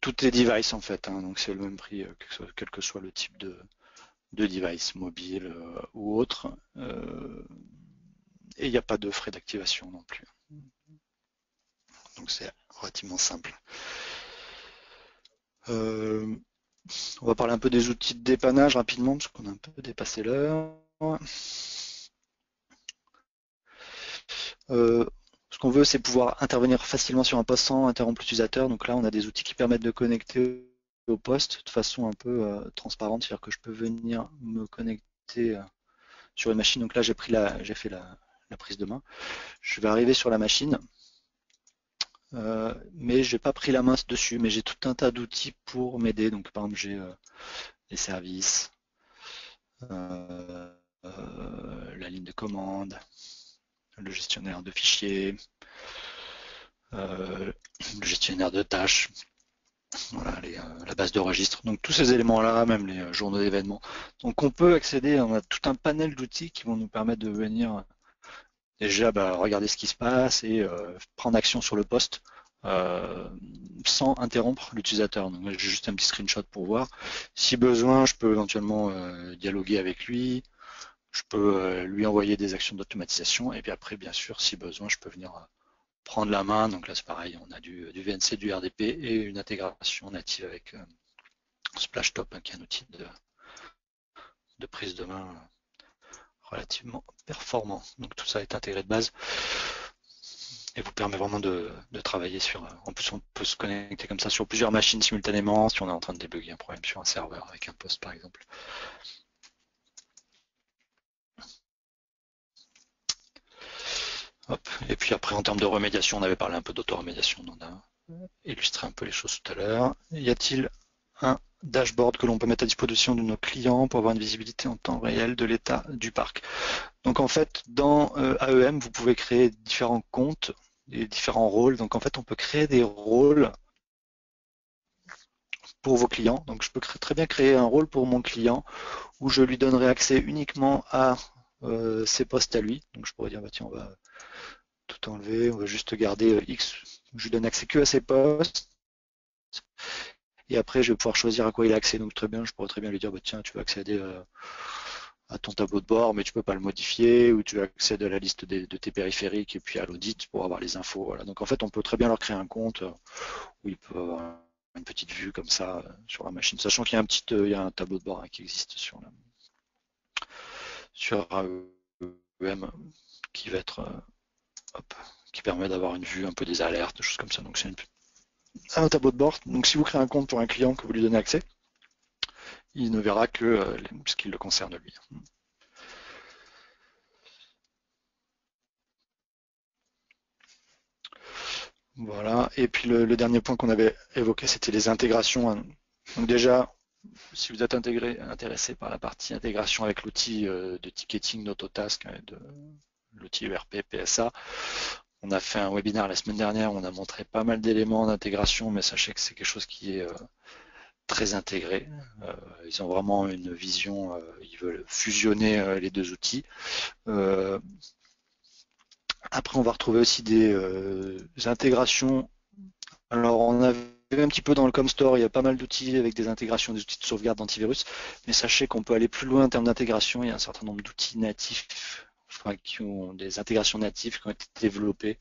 tout est device en fait, hein, donc c'est le même prix quel que soit le type de device, mobile ou autre. Et il n'y a pas de frais d'activation non plus. Donc c'est relativement simple. On va parler un peu des outils de dépannage rapidement, parce qu'on a un peu dépassé l'heure. Ce qu'on veut, c'est pouvoir intervenir facilement sur un poste sans interrompre l'utilisateur. Donc là, on a des outils qui permettent de connecter au poste de façon un peu transparente, c'est-à-dire que je peux venir me connecter sur une machine. Donc là, j'ai fait la prise de main. Je vais arriver sur la machine, mais j'ai pas pris la main dessus, mais j'ai tout un tas d'outils pour m'aider. Donc par exemple, j'ai les services, la ligne de commande, le gestionnaire de fichiers, le gestionnaire de tâches, voilà, la base de registre. Donc tous ces éléments-là, même les journaux d'événements. Donc on peut accéder, on a tout un panel d'outils qui vont nous permettre de venir déjà regarder ce qui se passe et prendre action sur le poste sans interrompre l'utilisateur. Donc j'ai juste un petit screenshot pour voir. Si besoin, je peux éventuellement dialoguer avec lui. Je peux lui envoyer des actions d'automatisation, et puis après, bien sûr, si besoin, je peux venir prendre la main. Donc là, c'est pareil, on a du VNC, du RDP et une intégration native avec Splashtop, qui est un outil de prise de main relativement performant. Donc tout ça est intégré de base et vous permet vraiment de travailler sur... En plus, on peut se connecter comme ça sur plusieurs machines simultanément si on est en train de débugger un problème sur un serveur avec un poste, par exemple. Hop. Et puis après, en termes de remédiation, on avait parlé un peu d'auto-remédiation, on a illustré un peu les choses tout à l'heure. Y a-t-il un dashboard que l'on peut mettre à disposition de nos clients pour avoir une visibilité en temps réel de l'état du parc? Donc en fait, dans AEM, vous pouvez créer différents comptes et différents rôles. Donc en fait, on peut créer des rôles pour vos clients. Donc je peux très bien créer un rôle pour mon client où je lui donnerai accès uniquement à ses postes à lui. Donc je pourrais dire, tiens, on va tout enlever, on va juste garder X, je lui donne accès que à ses postes, et après je vais pouvoir choisir à quoi il a accès. Donc très bien, je pourrais très bien lui dire, tiens, tu veux accéder à ton tableau de bord, mais tu peux pas le modifier, ou tu veux accéder à la liste de tes périphériques et puis à l'audit pour avoir les infos. Voilà. Donc en fait, on peut très bien leur créer un compte où il peut avoir une petite vue comme ça sur la machine, sachant qu'il y a il y a un tableau de bord qui existe sur AEM qui va être qui permet d'avoir une vue un peu des alertes, des choses comme ça. Donc c'est un tableau de bord. Donc si vous créez un compte pour un client que vous lui donnez accès, il ne verra que ce qui le concerne lui. Voilà. Et puis le dernier point qu'on avait évoqué, c'était les intégrations. Donc déjà, si vous êtes intéressé par la partie intégration avec l'outil de ticketing d'Autotask, de l'outil ERP PSA, on a fait un webinaire la semaine dernière, on a montré pas mal d'éléments d'intégration, mais sachez que c'est quelque chose qui est très intégrés. Ils ont vraiment une vision, ils veulent fusionner les deux outils. Après, on va retrouver aussi des intégrations. Alors, on a vu un petit peu dans le ComStore, il y a pas mal d'outils avec des intégrations, des outils de sauvegarde d'antivirus, mais sachez qu'on peut aller plus loin en termes d'intégration. Il y a un certain nombre d'outils natifs, enfin, qui ont des intégrations natives qui ont été développées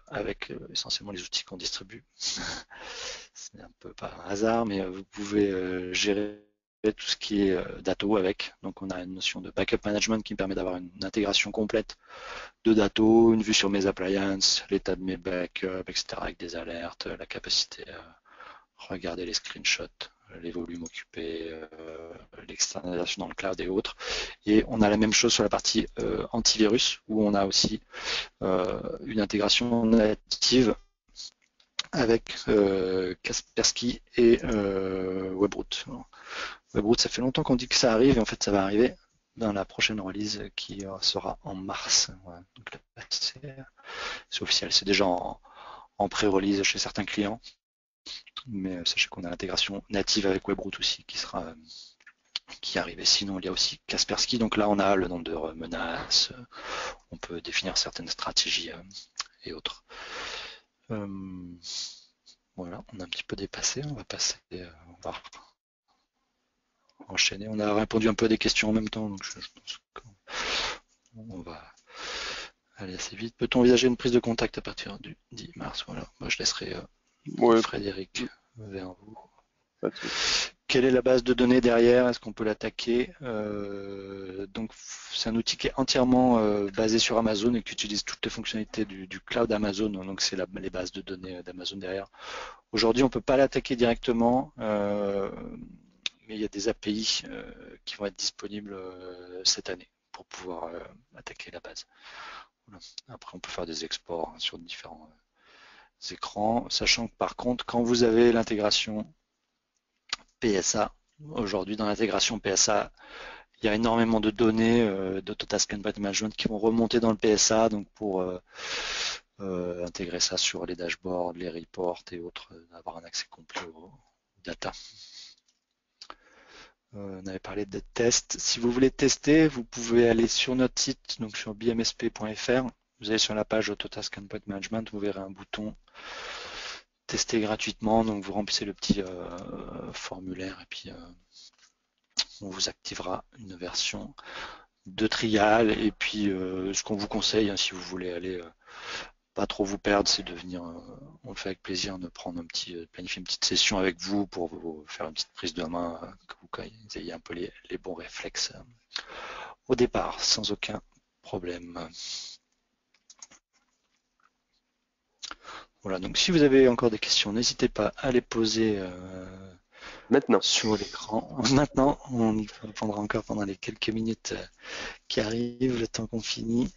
avec essentiellement les outils qu'on distribue. C'est un peu par hasard, mais vous pouvez gérer tout ce qui est Datto avec. Donc on a une notion de backup management qui me permet d'avoir une intégration complète de Datto, une vue sur mes appliances, l'état de mes backups, etc. avec des alertes, la capacité à regarder les screenshots, les volumes occupés, l'externalisation dans le cloud et autres. Et on a la même chose sur la partie antivirus où on a aussi une intégration native avec Kaspersky et Webroot. Webroot, ça fait longtemps qu'on dit que ça arrive et en fait ça va arriver dans la prochaine release qui sera en mars. Voilà. Donc c'est officiel, c'est déjà en pré-release chez certains clients, mais sachez qu'on a l'intégration native avec Webroot aussi qui arrive. Et sinon il y a aussi Kaspersky, donc là on a le nombre de menaces, on peut définir certaines stratégies et autres. Voilà, on a un petit peu dépassé, on va passer, on va enchaîner. On a répondu un peu à des questions en même temps, donc je pense qu'on va aller assez vite. Peut-on envisager une prise de contact à partir du 10 mars? Voilà, moi je laisserai Frédéric vers vous. Pas de souci. Quelle est la base de données derrière? Est-ce qu'on peut l'attaquer? Donc c'est un outil qui est entièrement basé sur Amazon et qui utilise toutes les fonctionnalités du cloud Amazon. Donc c'est les bases de données d'Amazon derrière. Aujourd'hui, on ne peut pas l'attaquer directement, mais il y a des API qui vont être disponibles cette année pour pouvoir attaquer la base. Voilà. Après, on peut faire des exports sur différents écrans, sachant que par contre, quand vous avez l'intégration PSA, aujourd'hui dans l'intégration PSA, il y a énormément de données d'Autotask Endpoint Management qui vont remonter dans le PSA, donc pour intégrer ça sur les dashboards, les reports et autres, avoir un accès complet aux data. On avait parlé de tests. Si vous voulez tester, vous pouvez aller sur notre site, donc sur bmsp.fr. Vous allez sur la page Autotask Endpoint Management, vous verrez un bouton tester gratuitement. Donc vous remplissez le petit formulaire et puis on vous activera une version de trial. Et puis ce qu'on vous conseille, si vous voulez aller pas trop vous perdre, c'est de venir, on le fait avec plaisir, de prendre planifier une petite session avec vous pour vous faire une petite prise de main, que vous ayez un peu les bons réflexes au départ, sans aucun problème. Voilà, donc si vous avez encore des questions, n'hésitez pas à les poser maintenant sur l'écran. Maintenant, on y répondra encore pendant les quelques minutes qui arrivent, le temps qu'on finit.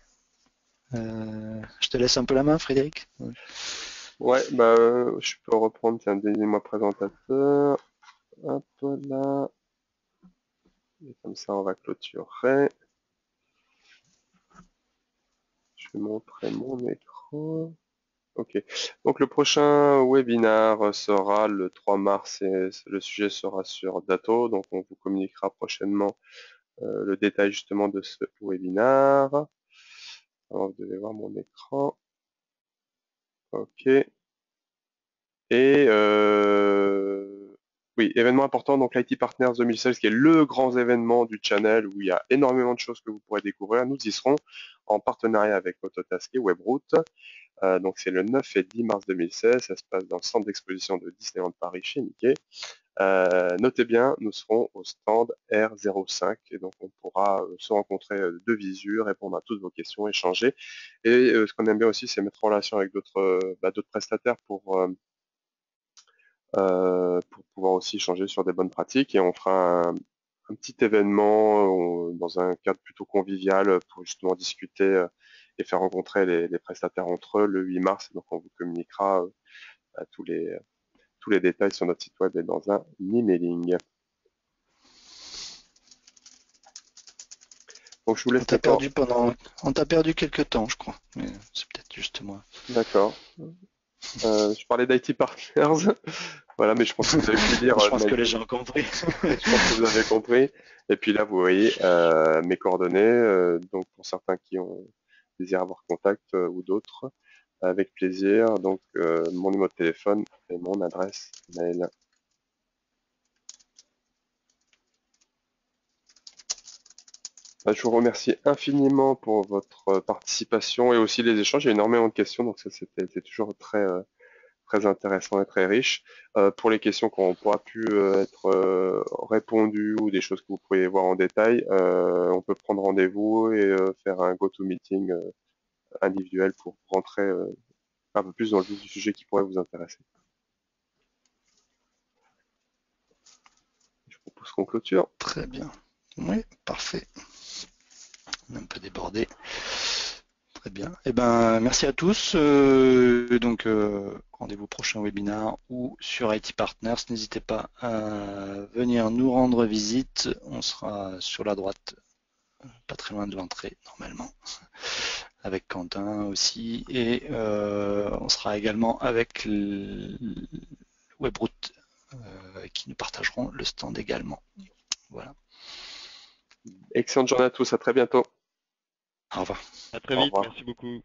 Je te laisse un peu la main, Frédéric. Ouais, je peux reprendre, tiens, deuxième présentateur. Hop là. Et comme ça, on va clôturer. Je vais montrer mon écran. Ok. Donc le prochain webinar sera le 3 mars et le sujet sera sur Datto. Donc on vous communiquera prochainement le détail justement de ce webinar. Alors, vous devez voir mon écran. Ok. Et oui, événement important, donc l'IT Partners 2016, qui est le grand événement du channel où il y a énormément de choses que vous pourrez découvrir. Nous y serons en partenariat avec Autotask et Webroot. Donc c'est le 9 et 10 mars 2016, ça se passe dans le centre d'exposition de Disneyland Paris chez Mickey. Notez bien, nous serons au stand R05 et donc on pourra se rencontrer de visu, répondre à toutes vos questions, échanger. Et ce qu'on aime bien aussi, c'est mettre en relation avec d'autres prestataires pour pouvoir aussi échanger sur des bonnes pratiques. Et on fera un petit événement dans un cadre plutôt convivial pour justement discuter et faire rencontrer les prestataires entre eux le 8 mars. Donc on vous communiquera tous les détails sur notre site web et dans un emailing. Donc je vous laisse. On t'a perdu quelques temps, je crois. Mais c'est peut-être juste moi. D'accord. Je parlais d'IT Partners, voilà, mais je pense que vous avez pu lire Je pense que les Nike. gens ont compris. Je pense que vous avez compris. Et puis là, vous voyez mes coordonnées. Donc pour certains qui ont désirent avoir contact ou d'autres, avec plaisir. Donc mon numéro de téléphone et mon adresse mail. Je vous remercie infiniment pour votre participation et aussi les échanges. Il y a énormément de questions, donc ça c'est toujours très intéressant et très riche. Pour les questions qui n'ont pas pu être répondues ou des choses que vous pourriez voir en détail, on peut prendre rendez-vous et faire un go-to-meeting individuel pour rentrer un peu plus dans le vif du sujet qui pourrait vous intéresser. Je propose qu'on clôture. Très bien. Oui, parfait. On est un peu débordé. Très bien. Eh ben, merci à tous. Rendez-vous prochain webinaire ou sur IT Partners. N'hésitez pas à venir nous rendre visite. On sera sur la droite, pas très loin de l'entrée normalement, avec Quentin aussi. Et on sera également avec Webroot qui nous partageront le stand également. Voilà. Excellente journée à tous, à très bientôt. Au revoir. À très Au vite, revoir. merci beaucoup.